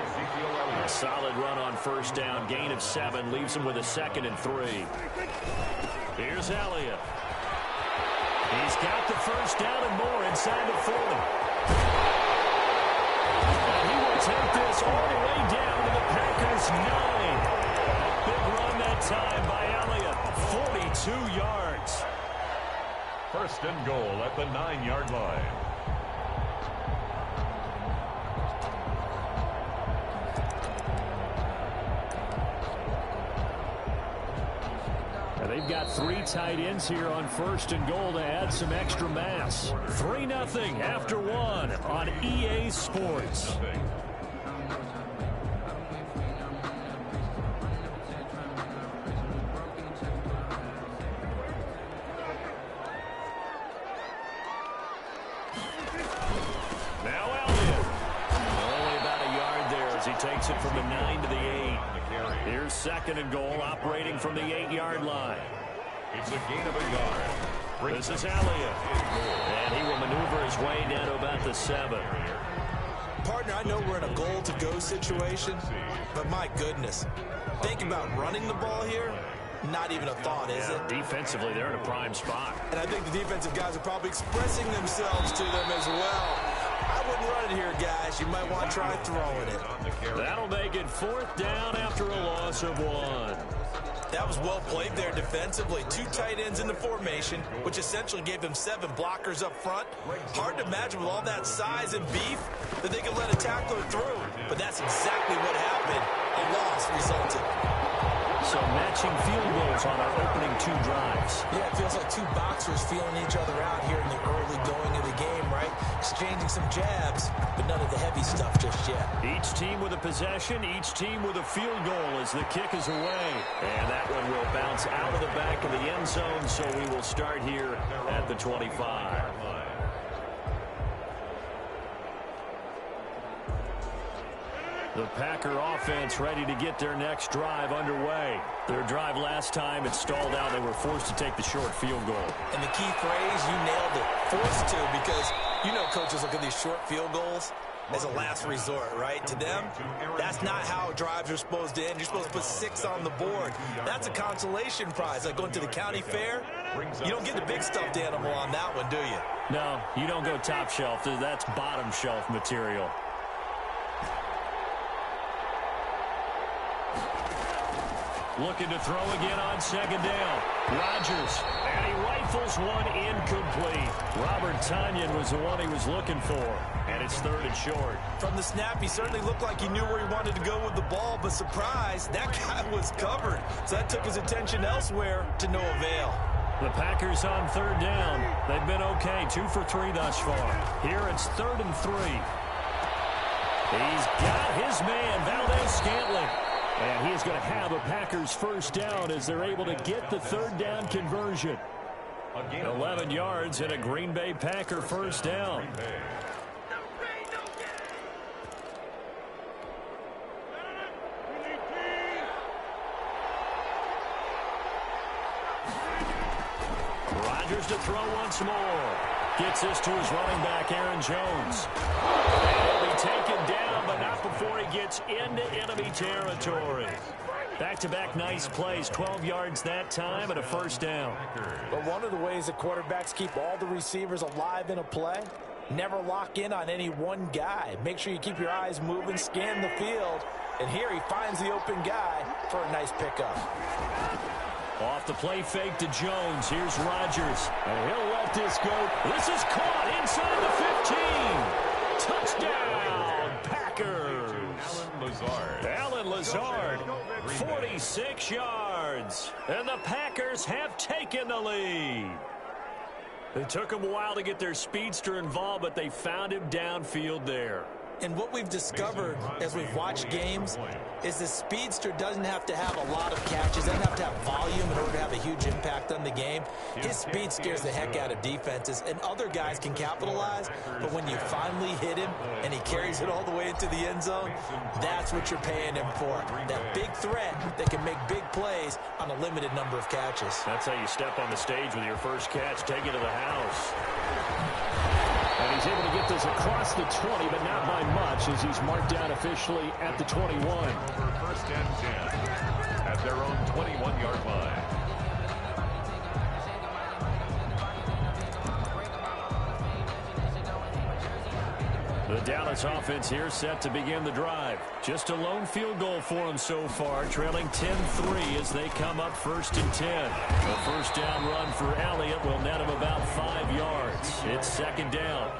A solid run on 1st down. Gain of 7 leaves him with a 2nd and 3. Here's Elliott. He's got the 1st down and more inside the 40. And he will take this all the way down to the Packers' 9. Big run that time by Elliott. 42 yards. 1st and goal at the 9-yard line. They've got 3 tight ends here on 1st and goal to add some extra mass. 3-0 after 1 on EA Sports. Takes it from the 9 to the 8. Here's 2nd and goal, operating from the 8-yard line. It's a gain of a yard. This is Elliott. And he will maneuver his way down to about the 7. Partner, I know we're in a goal-to-go situation, but my goodness. Think about running the ball here. Not even a thought, is it? Defensively, they're in a prime spot. And I think the defensive guys are probably expressing themselves to them as well. I wouldn't run it here, guys. You might want to try throwing it. That'll make it 4th down after a loss of 1. That was well played there defensively. 2 tight ends in the formation, which essentially gave them 7 blockers up front. Hard to imagine with all that size and beef that they could let a tackler through. But that's exactly what happened. A loss resulted. So matching field goals on our opening 2 drives. Yeah, it feels like 2 boxers feeling each other out here in the early going of the game, right? Exchanging some jabs, but none of the heavy stuff just yet. Each team with a possession, each team with a field goal as the kick is away. And that one will bounce out of the back of the end zone, so we will start here at the 25. The Packer offense ready to get their next drive underway. Their drive last time, it stalled out. They were forced to take the short field goal. And the key phrase, you nailed it. Forced to, because you know coaches look at these short field goals as a last resort, right? To them, that's not how drives are supposed to end. You're supposed to put 6 on the board. That's a consolation prize, like going to the county fair. You don't get the big stuffed animal on that one, do you? No, you don't go top shelf. That's bottom shelf material. Looking to throw again on 2nd down. Rodgers, and he rifles one incomplete. Robert Tonyan was the one he was looking for, and it's 3rd and short. From the snap, he certainly looked like he knew where he wanted to go with the ball, but surprise, that guy was covered. So that took his attention elsewhere to no avail. The Packers on 3rd down. They've been okay, 2 for 3 thus far. Here it's 3rd and 3. He's got his man, Valdez-Scantling. And he is going to have a Packers 1st down as they're able to get the 3rd down conversion. 11 yards and a Green Bay Packer 1st down. Rodgers to throw once more. Gets this to his running back, Aaron Jones. And he'll be taken down, but not before he gets into enemy territory. Back-to-back nice plays, 12 yards that time and a 1st down. But one of the ways that quarterbacks keep all the receivers alive in a play, never lock in on any one guy. Make sure you keep your eyes moving, scan the field, and here he finds the open guy for a nice pickup. Off the play fake to Jones. Here's Rodgers. And he'll let this go. This is caught inside the 15. Touchdown, Packers. Alan Lazard, 46 yards. And the Packers have taken the lead. It took them a while to get their speedster involved, but they found him downfield there. And what we've discovered as we've watched games is the speedster doesn't have to have a lot of catches, doesn't have to have volume in order to have a huge impact on the game. His speed scares the heck out of defenses, and other guys can capitalize, but when you finally hit him and he carries it all the way into the end zone, that's what you're paying him for. That big threat that can make big plays on a limited number of catches. That's how you step on the stage with your first catch, take it to the house. And he's able to get this across the 20, but not by much, as he's marked down officially at the 21. Over 1st and 10 at their own 21-yard line. The Dallas offense here set to begin the drive. Just a lone field goal for them so far, trailing 10-3 as they come up 1st and 10. A 1st down run for Elliott will net him about 5 yards. It's 2nd down.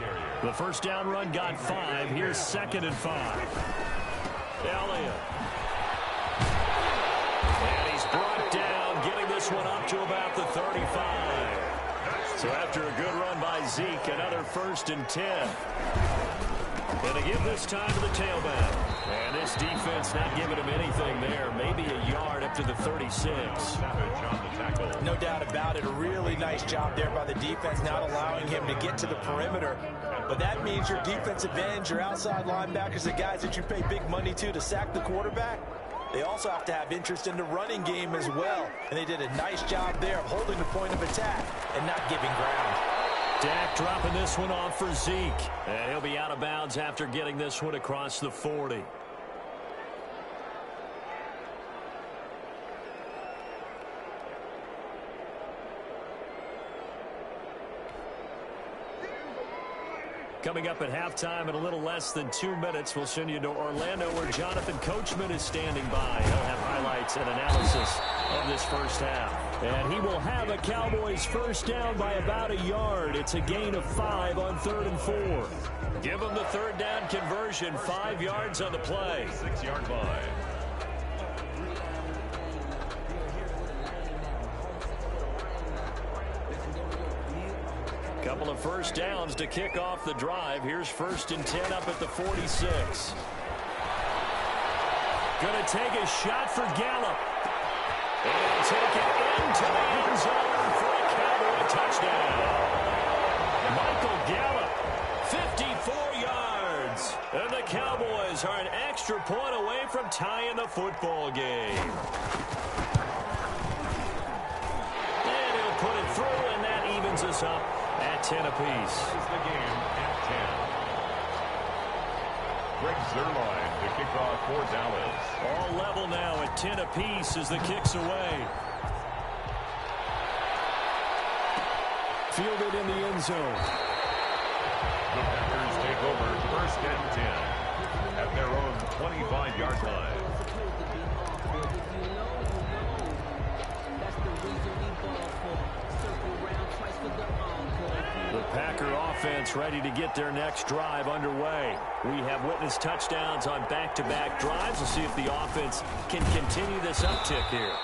The 1st down run got 5. Here's 2nd and 5. Elliott. And he's brought down, getting this one up to about the 35. So after a good run by Zeke, another 1st and 10. And to give this time to the tailback. And this defense not giving him anything there. Maybe a yard up to the 36. No doubt about it. A really nice job there by the defense, not allowing him to get to the perimeter. But that means your defensive ends, your outside linebackers, the guys that you pay big money to sack the quarterback, they also have to have interest in the running game as well. And they did a nice job there of holding the point of attack and not giving ground. Dak dropping this one off for Zeke. And he'll be out of bounds after getting this one across the 40. Coming up at halftime in a little less than 2 minutes, we'll send you to Orlando where Jonathan Coachman is standing by. He'll have highlights and analysis of this first half. And he will have a Cowboys first down by about a yard. It's a gain of 5 on 3rd and 4. Give them the 3rd down conversion, 5 yards on the play. 6-yard line. Couple of first downs to kick off the drive. Here's 1st and 10 up at the 46. Going to take a shot for Gallup. And take it into the end zone for a Cowboy touchdown. Michael Gallup, 54 yards. And the Cowboys are an extra point away from tying the football game. And he'll put it through, and that evens us up at 10 apiece. The game at 10. Greg Zuerlein to kick off for Dallas. All level now at 10 apiece as the kick's away. Fielded in the end zone. The Packers take over 1st and 10 at their own 25-yard line. The Packer offense ready to get their next drive underway. We have witnessed touchdowns on back-to-back drives. We'll see if the offense can continue this uptick here.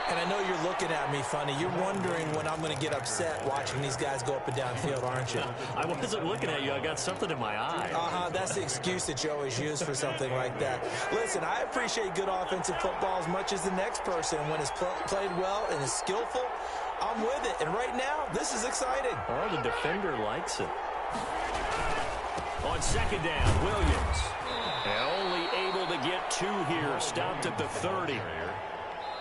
And I know you're looking at me funny. You're wondering when I'm going to get upset watching these guys go up and down field, aren't you? I wasn't looking at you. I got something in my eye. That's the excuse that you always use for something like that. Listen, I appreciate good offensive football as much as the next person. When it's played well and is skillful, I'm with it. And right now, this is exciting. Oh, the defender likes it. On 2nd down, Williams. And only able to get 2 here. Stopped at the 30.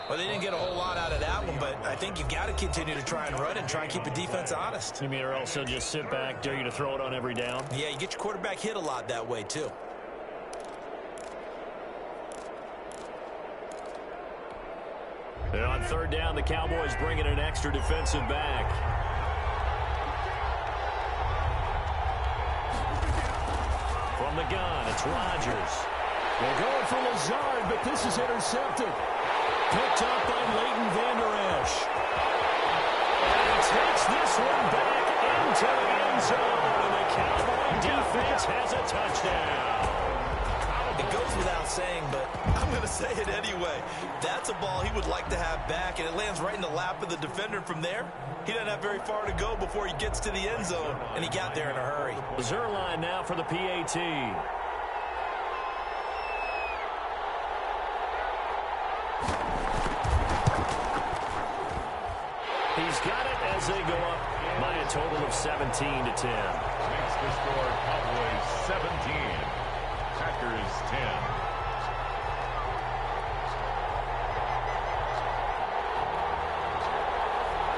Well, they didn't get a whole lot out of that one, but I think you've got to continue to try and run and try and keep the defense honest. You mean or else they'll just sit back, dare you to throw it on every down? Yeah, you get your quarterback hit a lot that way, too. And on 3rd down, the Cowboys bring in an extra defensive back. From the gun, it's Rodgers. They're going for Lazard, but this is intercepted. Picked up by Leighton Vander Esch. And he takes this one back into the end zone. And the Cowboy defense has a touchdown. It goes without saying, but I'm going to say it anyway. That's a ball he would like to have back, and it lands right in the lap of the defender from there. He doesn't have very far to go before he gets to the end zone, and he got there in a hurry. Zuerlein now for the PAT. He's got it as they go up by a total of 17-10. Makes the score Cowboys 17. Packers 10.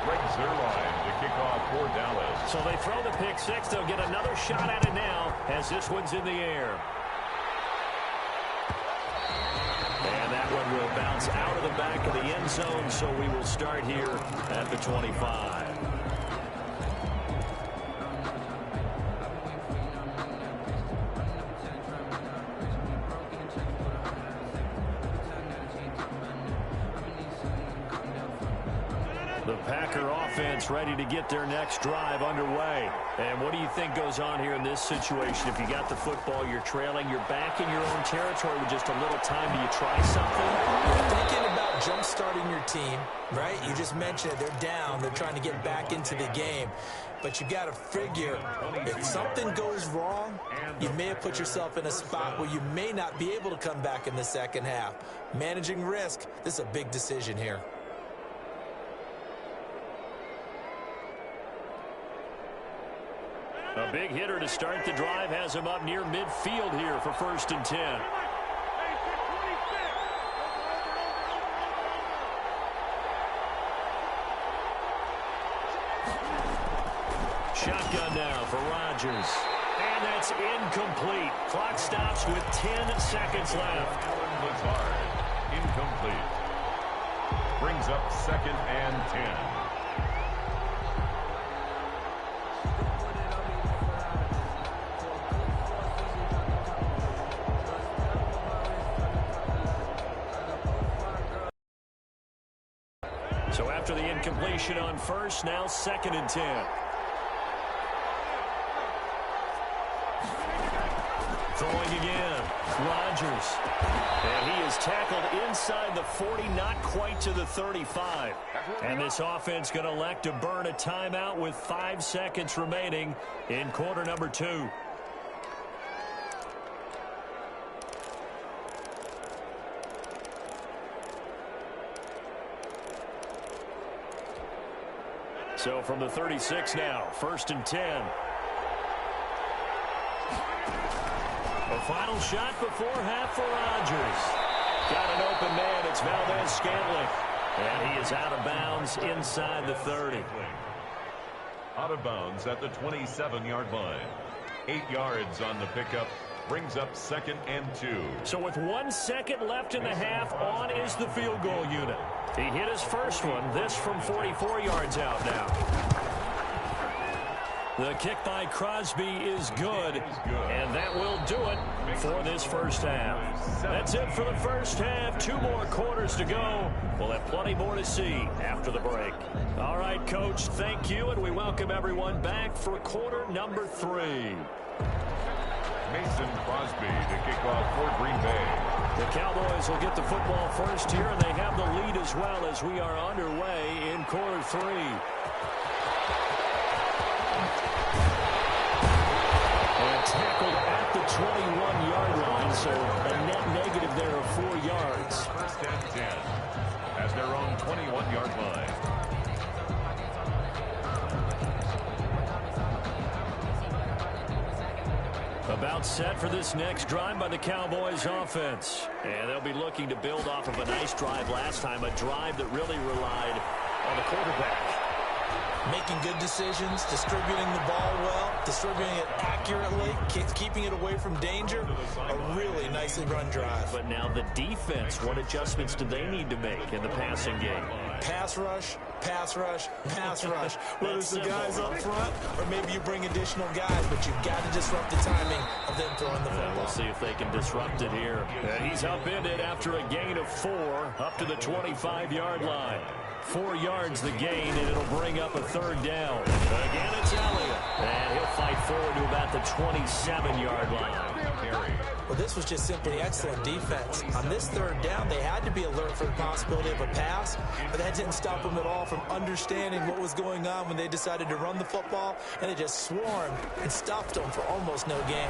Greg Zuerlein to kick off for Dallas. So they throw the pick six. They'll get another shot at it now as this one's in the air. And that one will bounce out of the back of the end zone, so we will start here at the 25. The Packer offense ready to get their next drive underway. And what do you think goes on here in this situation? If you got the football, you're trailing, you're back in your own territory with just a little time. Do you try something? Thinking about jump-starting your team, right? You just mentioned it. They're down. They're trying to get back into the game. But you got to figure, if something goes wrong, you may have put yourself in a spot where you may not be able to come back in the second half. Managing risk, this is a big decision here. A big hitter to start the drive has him up near midfield here for 1st and 10. Shotgun now for Rodgers. And that's incomplete. Clock stops with 10 seconds left. Lazard, incomplete. Brings up 2nd and 10. So after the incompletion on 1st, now 2nd and 10. Throwing again, Rodgers. And he is tackled inside the 40, not quite to the 35. And this offense going to elect to burn a timeout with 5 seconds remaining in quarter number 2. So from the 36 now, 1st and 10. A final shot before half for Rodgers. Got an open man. It's Valdez-Scantling. And he is out of bounds inside the 30. Out of bounds at the 27-yard line. 8 yards on the pickup. Brings up 2nd and 2. So with 1 second left in the half, on is the field goal unit. He hit his first one. This from 44 yards out now. The kick by Crosby is good, and that will do it for this first half. That's it for the first half. 2 more quarters to go. We'll have plenty more to see after the break. All right, Coach, thank you, and we welcome everyone back for quarter number 3. Mason Crosby to kick off for Green Bay. The Cowboys will get the football first here, and they have the lead as well as we are underway in quarter 3. And tackled at the 21-yard line, so a net negative there of 4 yards. 1st and 10 as their own 21-yard line. About set for this next drive by the Cowboys offense. And they'll be looking to build off of a nice drive last time, a drive that really relied on the quarterback. Making good decisions, distributing the ball well, distributing it accurately, keeping it away from danger. A really nicely run drive. But now the defense, what adjustments do they need to make in the passing game? Pass rush, pass rush, pass rush. Whether it's the guys up front or maybe you bring additional guys, but you've got to disrupt the timing of them throwing the football. We'll see if they can disrupt it here. And he's upended after a gain of 4 up to the 25-yard line. 4 yards the gain, and it'll bring up a 3rd down. Again, it's Elliott. And he'll fight forward to about the 27-yard line. Well, this was just simply excellent defense. On this 3rd down, they had to be alert for the possibility of a pass, but that didn't stop them at all from understanding what was going on when they decided to run the football, and they just swarmed and stuffed them for almost no gain.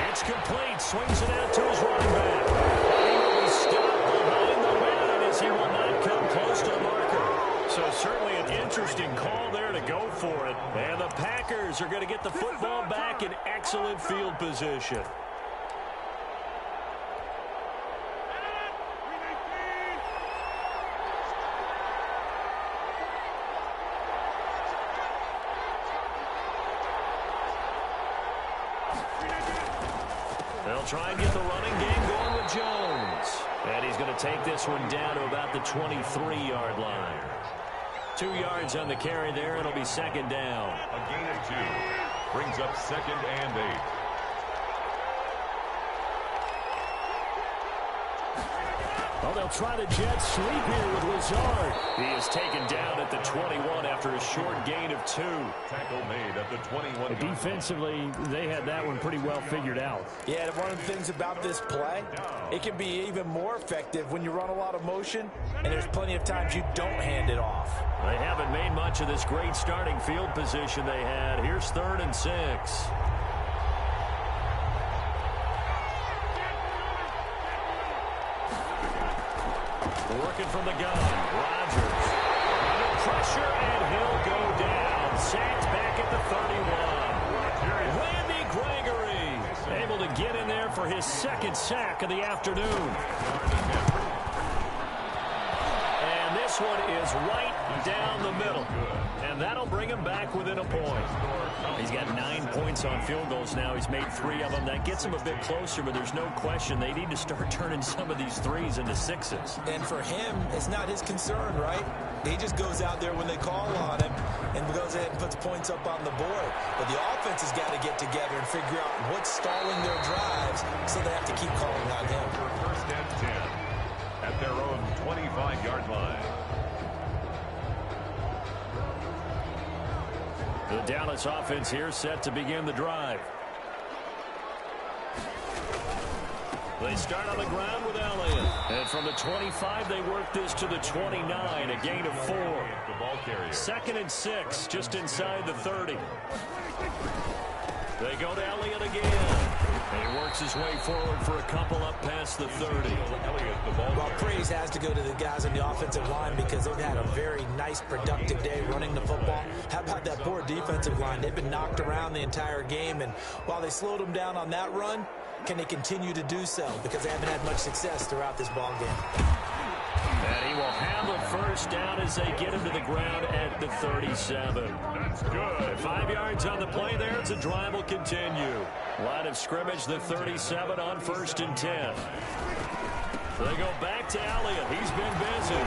It's complete. Swings it out to his running back. He will be stopped behind the line as he will not come close to the marker. So certainly an interesting call there to go for it. And the Packers are going to get the football back in excellent field position. They'll try and get the running game going with Jones. And he's going to take this one down to about the 23-yard line. 2 yards on the carry there. It'll be 2nd down. A gain of 2. Brings up 2nd and 8. Well, they'll try to jet sweep here with Lazard. He is taken down at the 21 after after a short gain of 2. Tackle made at the 21. Defensively, they had that one pretty well figured out. Yeah, and one of the things about this play, it can be even more effective when you run a lot of motion, and there's plenty of times you don't hand it off. They haven't made much of this great starting field position they had. Here's 3rd and 6. Working from the gun, Rodgers. Under pressure, and he'll go down. Sacked back at the 31. Randy Gregory able to get in there for his 2nd sack of the afternoon. And this one is right down the middle. And that'll bring him back within a point. He's got 9 points on field goals now. He's made 3 of them. That gets him a bit closer, but there's no question they need to start turning some of these 3s into 6s. And for him, it's not his concern, right? He just goes out there when they call on him and goes ahead and puts points up on the board. But the offense has got to get together and figure out what's stalling their drives, so they have to keep calling on him. For 1st and 10 at their own 25-yard line. The Dallas offense here set to begin the drive. They start on the ground with Elliott. And from the 25, they work this to the 29, a gain of 4. 2nd and 6, just inside the 30. They go to Elliott again. And he works his way forward for a couple up past the 30. Well, praise has to go to the guys on the offensive line because they've had a very nice, productive day running the football. How about that poor defensive line? They've been knocked around the entire game, and while they slowed them down on that run, can they continue to do so? Because they haven't had much success throughout this ball game. And he will handle 1st down as they get him to the ground at the 37. That's good. 5 yards on the play there. It's a drive will continue. Line of scrimmage, the 37 on 1st and 10. They go back to Elliott. He's been busy.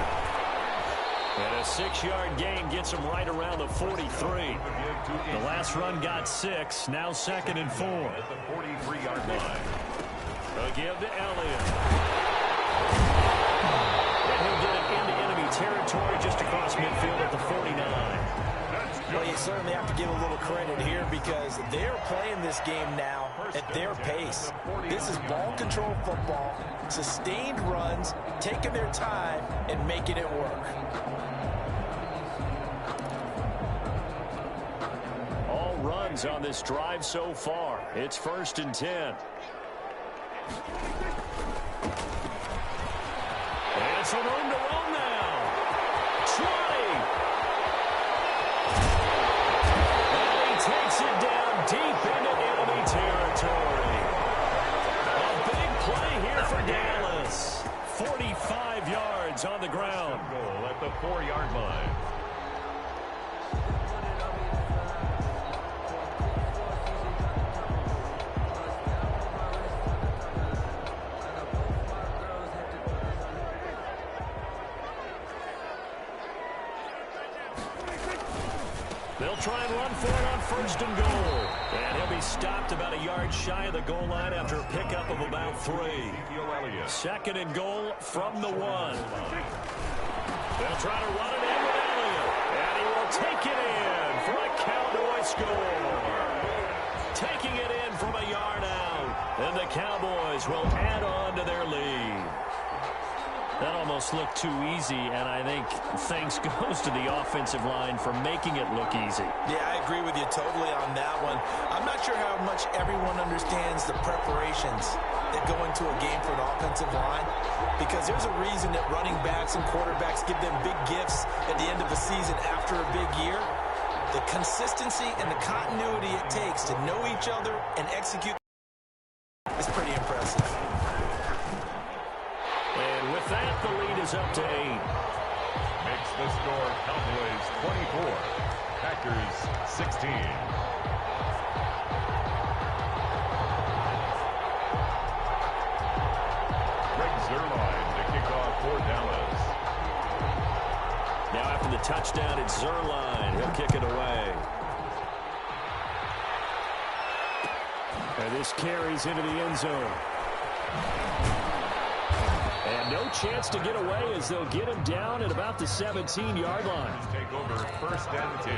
And a 6-yard gain gets him right around the 43. The last run got 6. Now 2nd and 4. At the 43-yard line. A give to Elliott. And he'll get it into enemy territory just across midfield at the 49. Well, you certainly have to give a little credit here because they're playing this game now at their pace. This is ball control football, sustained runs, taking their time, and making it work. All runs on this drive so far. It's 1st and 10. And some room to run now. 20. And he takes it down deep into enemy territory. A big play here for Dallas. 45 yards on the ground. Goal at the 4-yard line. They'll try and run for it on 1st and goal. And he'll be stopped about a yard shy of the goal line after a pickup of about 3. 2nd and goal from the 1. They'll try to run it in with Elliott. And he will take it in for a Cowboy score. Taking it in from a yard out. And the Cowboys will add on to their lead. That almost looked too easy, and I think thanks goes to the offensive line for making it look easy. Yeah, I agree with you totally on that one. I'm not sure how much everyone understands the preparations that go into a game for an offensive line, because there's a reason that running backs and quarterbacks give them big gifts at the end of a season after a big year. The consistency and the continuity it takes to know each other and execute is pretty impressive. And with that, the lead is up to 8. Makes the score Cowboys 24, Packers 16. Greg Zuerlein to kick off for Dallas. Now after the touchdown, it's Zuerlein. He'll kick it away. And this carries into the end zone. And no chance to get away as they'll get him down at about the 17-yard line. Take over 1st and 10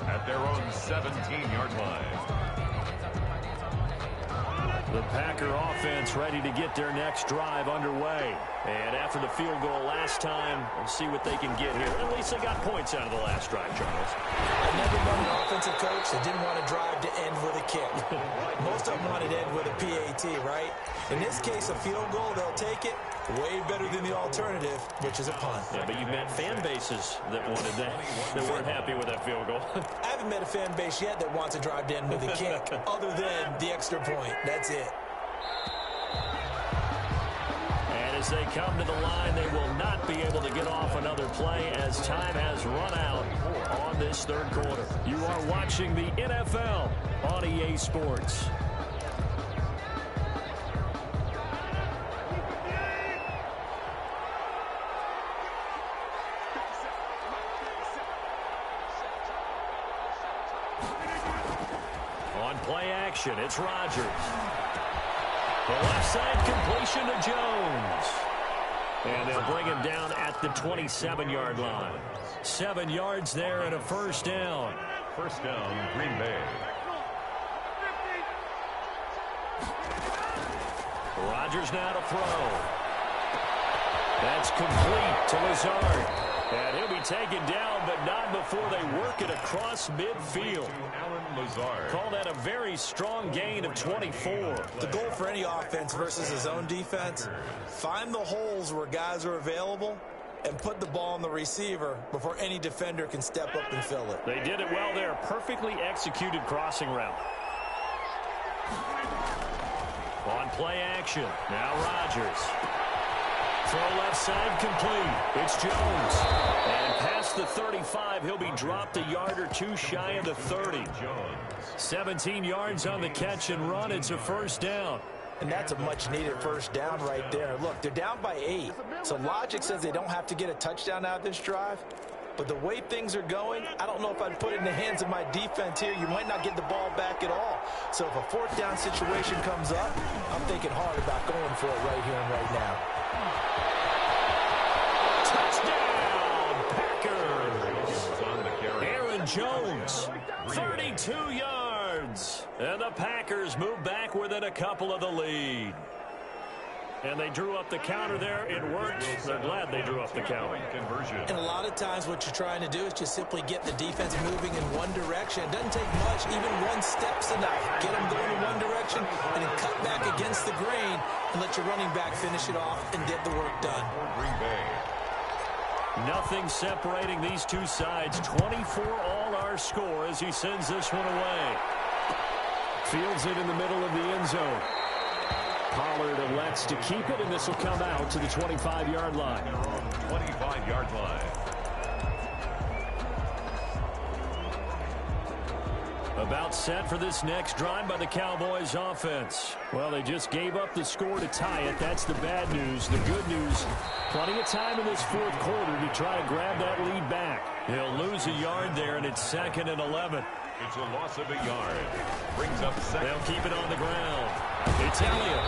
at their own 17-yard line. The Packer offense ready to get their next drive underway. And after the field goal last time, we'll see what they can get here. At least they got points out of the last drive, Charles. I've never known an offensive coach that didn't want to drive to end with a kick. Most of them wanted to end with a PAT, right? In this case, a field goal, they'll take it. Way better than the alternative, which is a punt. Yeah, but you met fan bases that wanted that weren't happy with that field goal. I haven't met a fan base yet that wants to drive to end with a kick, other than the extra point. That's it. And as they come to the line, they will not be able to get off another play as time has run out on this 3rd quarter. You are watching the NFL on EA Sports. On play action, it's Rodgers. The left side completion to Jones. And they'll bring him down at the 27-yard line. 7 yards there and a 1st down. 1st down, Green Bay. Rodgers now to throw. That's complete to Lazard. And he'll be taken down, but not before they work it across midfield. Call that a very strong gain of 24. The goal for any offense versus his own defense, find the holes where guys are available and put the ball on the receiver before any defender can step up and fill it. They did it well there. Perfectly executed crossing route. On play action. Now Rodgers. Throw left side complete. It's Jones. And past the 35, he'll be dropped a yard or two shy of the 30. 17 yards on the catch and run. It's a 1st down. And that's a much-needed 1st down right there. Look, they're down by 8. So logic says they don't have to get a touchdown out of this drive. But the way things are going, I don't know if I'd put it in the hands of my defense here. You might not get the ball back at all. So if a 4th down situation comes up, I'm thinking hard about going for it right here and right now. Touchdown, Packers. Aaron Jones, 32 yards. And the Packers move back within a couple of the lead. And they drew up the counter there. It worked. They're glad they drew up the counter. And a lot of times what you're trying to do is just simply get the defense moving in one direction. It doesn't take much. Even one step's enough. Get them going in one direction and then cut back against the grain and let your running back finish it off and get the work done. Nothing separating these two sides. 24 all our score as he sends this one away. Fields it in the middle of the end zone. Pollard elects to keep it, and this will come out to the 25-yard line. 25-yard line. About set for this next drive by the Cowboys offense. Well, they just gave up the score to tie it. That's the bad news. The good news, plenty of time in this 4th quarter to try to grab that lead back. He'll lose a yard there, and it's 2nd and 11. It's a loss of a yard. Brings up 2nd. They'll keep it on the ground. It's Elliott.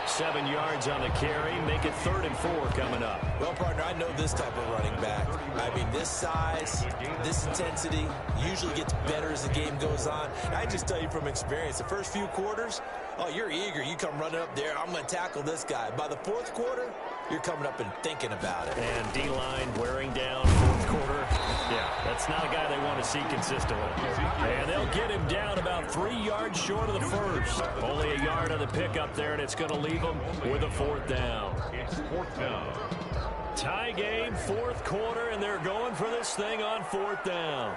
7 yards on the carry. Make it 3rd and 4 coming up. Well, partner, I know this type of running back. I mean, this size, this intensity usually gets better as the game goes on. I just tell you from experience, the first few quarters, oh, you're eager. You come running up there. I'm going to tackle this guy. By the 4th quarter, you're coming up and thinking about it. And D-line wearing down 4th quarter. Yeah, that's not a guy they want to see consistently. And they'll get him down about 3 yards short of the 1st. Only a yard on the pickup there, and it's going to leave them with a 4th down. It's 4th down. Tie game, 4th quarter, and they're going for this thing on 4th down.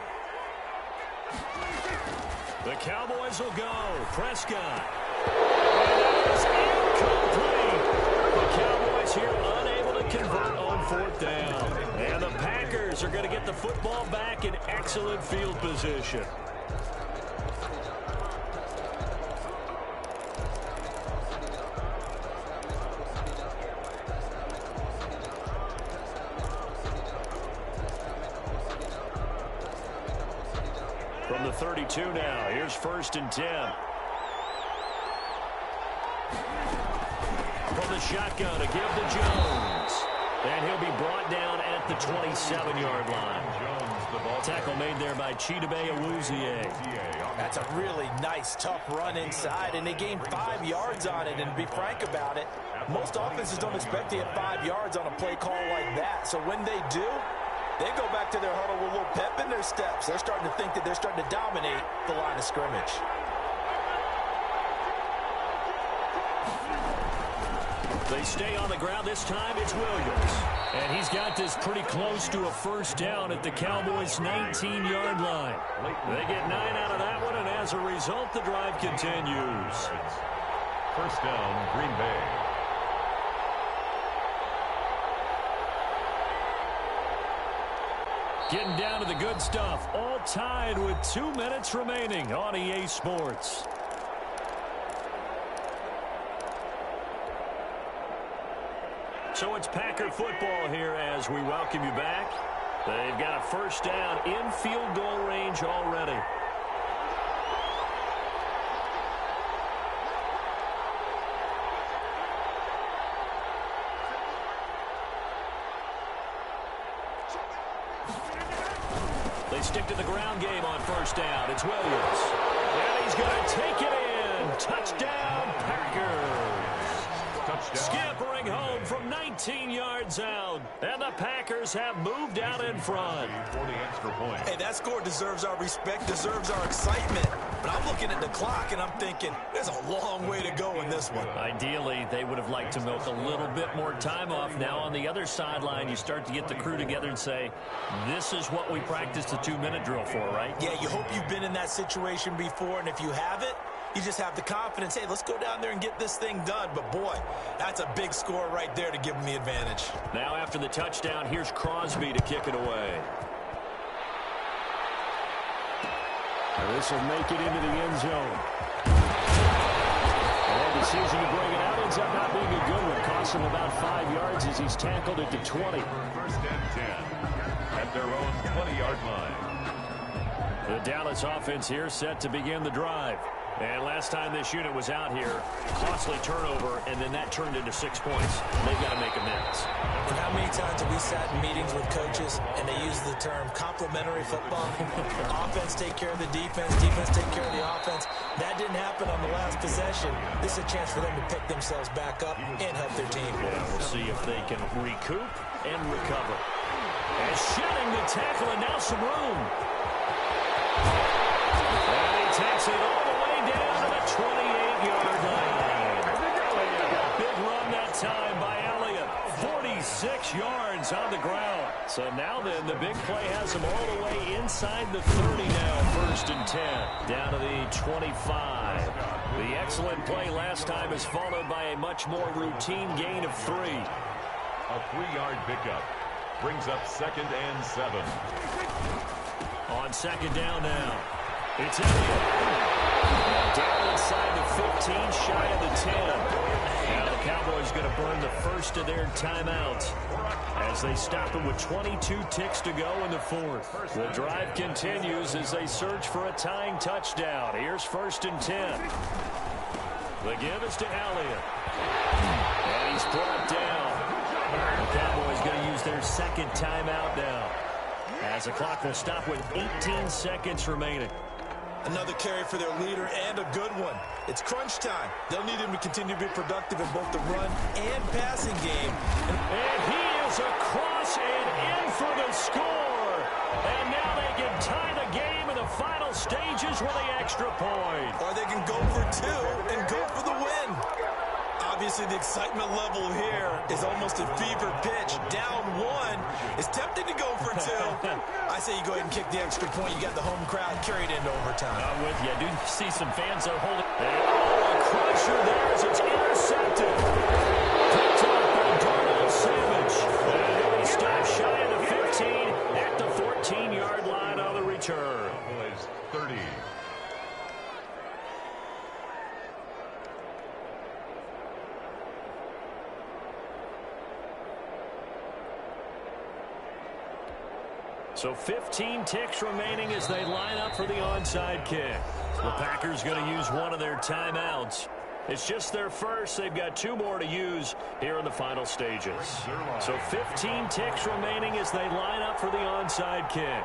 The Cowboys will go. Prescott. And that is incomplete. The Cowboys here unable to convert on 4th down. And the Packers are going to get the football back in excellent field position. From the 32 now, here's 1st and 10. From the shotgun to give to Jones. And he'll be brought down at the 27-yard line. Tackle made there by Chidobe Awuzie. That's a really nice, tough run inside, and they gained 5 yards on it. And to be frank about it, most offenses don't expect to get 5 yards on a play call like that. So when they do, they go back to their huddle with a little pep in their steps. They're starting to think that they're starting to dominate the line of scrimmage. They stay on the ground. This time it's Williams. And he's got this pretty close to a first down at the Cowboys' 19-yard line. They get 9 out of that one, and as a result, the drive continues. First down, Green Bay. Getting down to the good stuff. All tied with 2 minutes remaining on EA Sports. So it's Packer football here as we welcome you back. They've got a first down in field goal range already. They stick to the ground game on first down. It's Williams. And he's going to take it in. Touchdown, Packers. Scampering home from 19 yards out. And the Packers have moved out in front. Hey, that score deserves our respect, deserves our excitement. But I'm looking at the clock, and I'm thinking, there's a long way to go in this one. Ideally, they would have liked to milk a little bit more time off. Now, on the other sideline, you start to get the crew together and say, this is what we practiced the 2-minute drill for, right? Yeah, you hope you've been in that situation before, and if you haven't, you just have the confidence, hey, let's go down there and get this thing done. But, boy, that's a big score right there to give them the advantage. Now, after the touchdown, here's Crosby to kick it away. This will make it into the end zone. And the decision to bring it out ends up not being a good one. Costs him about 5 yards as he's tackled at the 20. First and 10 at their own 20-yard line. The Dallas offense here set to begin the drive. And last time this unit was out here, costly turnover, and then that turned into 6 points. They've got to make amends. And how many times have we sat in meetings with coaches and they use the term complementary football? Offense take care of the defense, defense take care of the offense. That didn't happen on the last possession. This is a chance for them to pick themselves back up and help their team. Yeah, we'll see if they can recoup and recover. And shedding the tackle, and now some room. And he takes it all the way down to the 28-yard line. Big run that time by Elliott. 46 yards on the ground. So now then, the big play has him all the way inside the 30 now. First and 10. Down to the 25. The excellent play last time is followed by a much more routine gain of 3. A 3-yard pickup brings up 2nd and 7. On second down now. It's Elliott. Down inside the 15, shy of the 10. Now the Cowboys going to burn the first of their timeouts as they stop it with 22 ticks to go in the 4th. The drive continues as they search for a tying touchdown. Here's 1st and 10. The give is to Elliott. And he's brought down. The Cowboys going to use their second timeout now, as the clock will stop with 18 seconds remaining. Another carry for their leader, and a good one. It's crunch time. They'll need him to continue to be productive in both the run and passing game. And he is across and in for the score. And now they can tie the game in the final stages with the extra point. Or they can go for 2 and go for the win. Obviously, the excitement level here is almost a fever pitch. Down 1. It's tempting to go for 2. I say you go ahead and kick the extra point. You got the home crowd carried into overtime. I'm with you. I do see some fans that are holding. Oh, a crusher there as it's intercepted. Picked up by Darnell Savage. And he stops shy of the 15 at the 14-yard line on the return. Boys, 30. So 15 ticks remaining as they line up for the onside kick. The Packers going to use one of their timeouts. It's just their first. They've got 2 more to use here in the final stages. So 15 ticks remaining as they line up for the onside kick.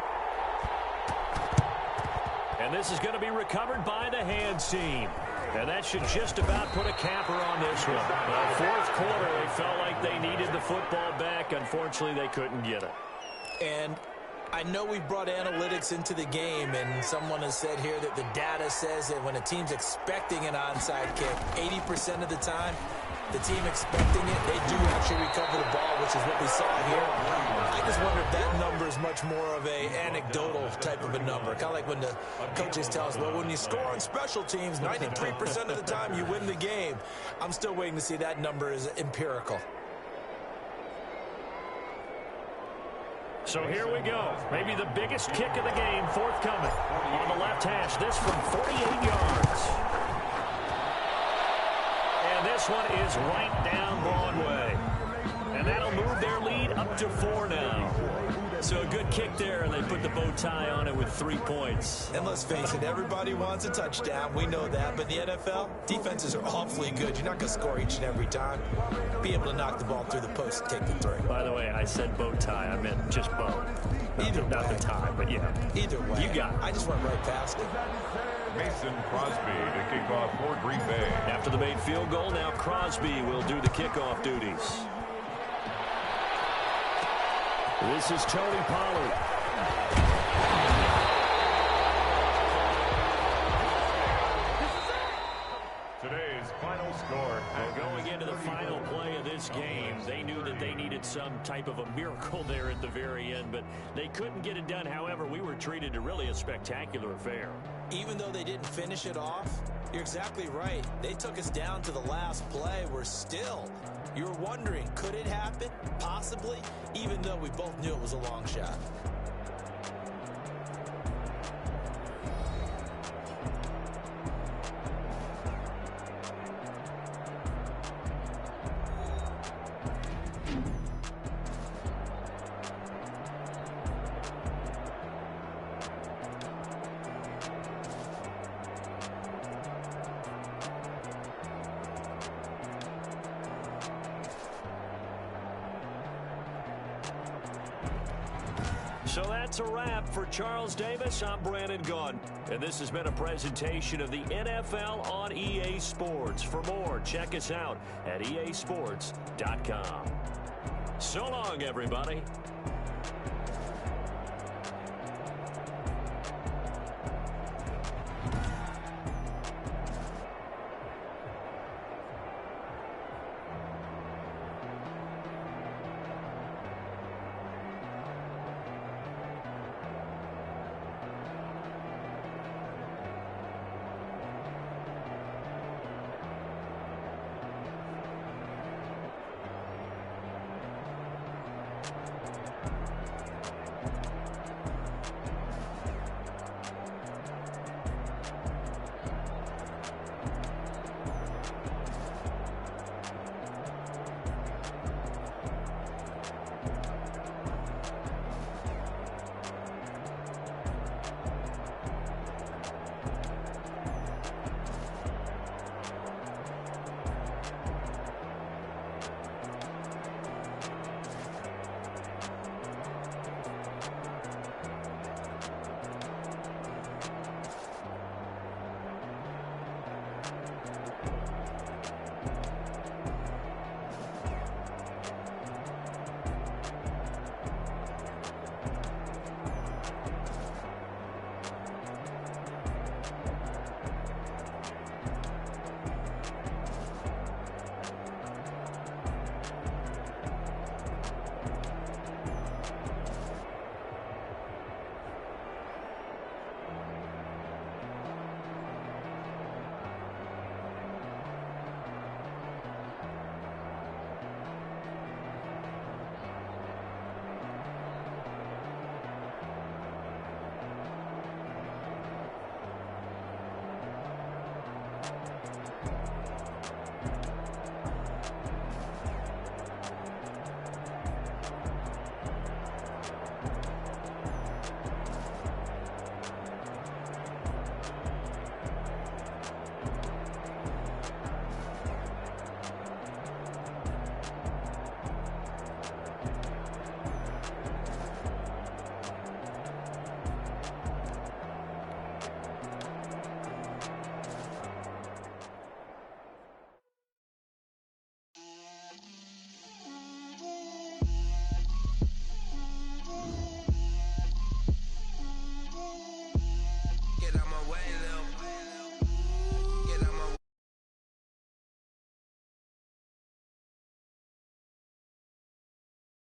And this is going to be recovered by the hands team. And that should just about put a capper on this one. Fourth quarter, they felt like they needed the football back. Unfortunately, they couldn't get it. And I know we brought analytics into the game, and someone has said here that the data says that when a team's expecting an onside kick, 80% of the time, the team expecting it, they do actually recover the ball, which is what we saw here. I just wonder if that number is much more of a anecdotal type of a number. Kind of like when the coaches tell us, well, when you score on special teams, 93% of the time you win the game. I'm still waiting to see that number is empirical. So here we go. Maybe the biggest kick of the game forthcoming. On the left hash, this from 48 yards. And this one is right down Broadway. And that'll move their lead up to 4 now. So a good kick there, and they put the bow tie on it with 3 points. And let's face it, everybody wants a touchdown. We know that. But in the NFL, defenses are awfully good. You're not going to score each and every time. Be able to knock the ball through the post and take the 3. By the way, I said bow tie. I meant just bow. Not the tie, but yeah. Either way. You got it. I just went right past it. Mason Crosby to kick off for Green Bay. After the made field goal, now Crosby will do the kickoff duties. This is Tony Pollard. Today's final score. Going into the final play of this game, they knew that they needed some type of a miracle there at the very end, but they couldn't get it done. However, we were treated to really a spectacular affair. Even though they didn't finish it off, you're exactly right. They took us down to the last play. We're still, you're wondering, could it happen? Possibly, even though we both knew it was a long shot. So that's a wrap for Charles Davis. I'm Brandon Gaudin, and this has been a presentation of the NFL on EA Sports. For more, check us out at easports.com. So long, everybody.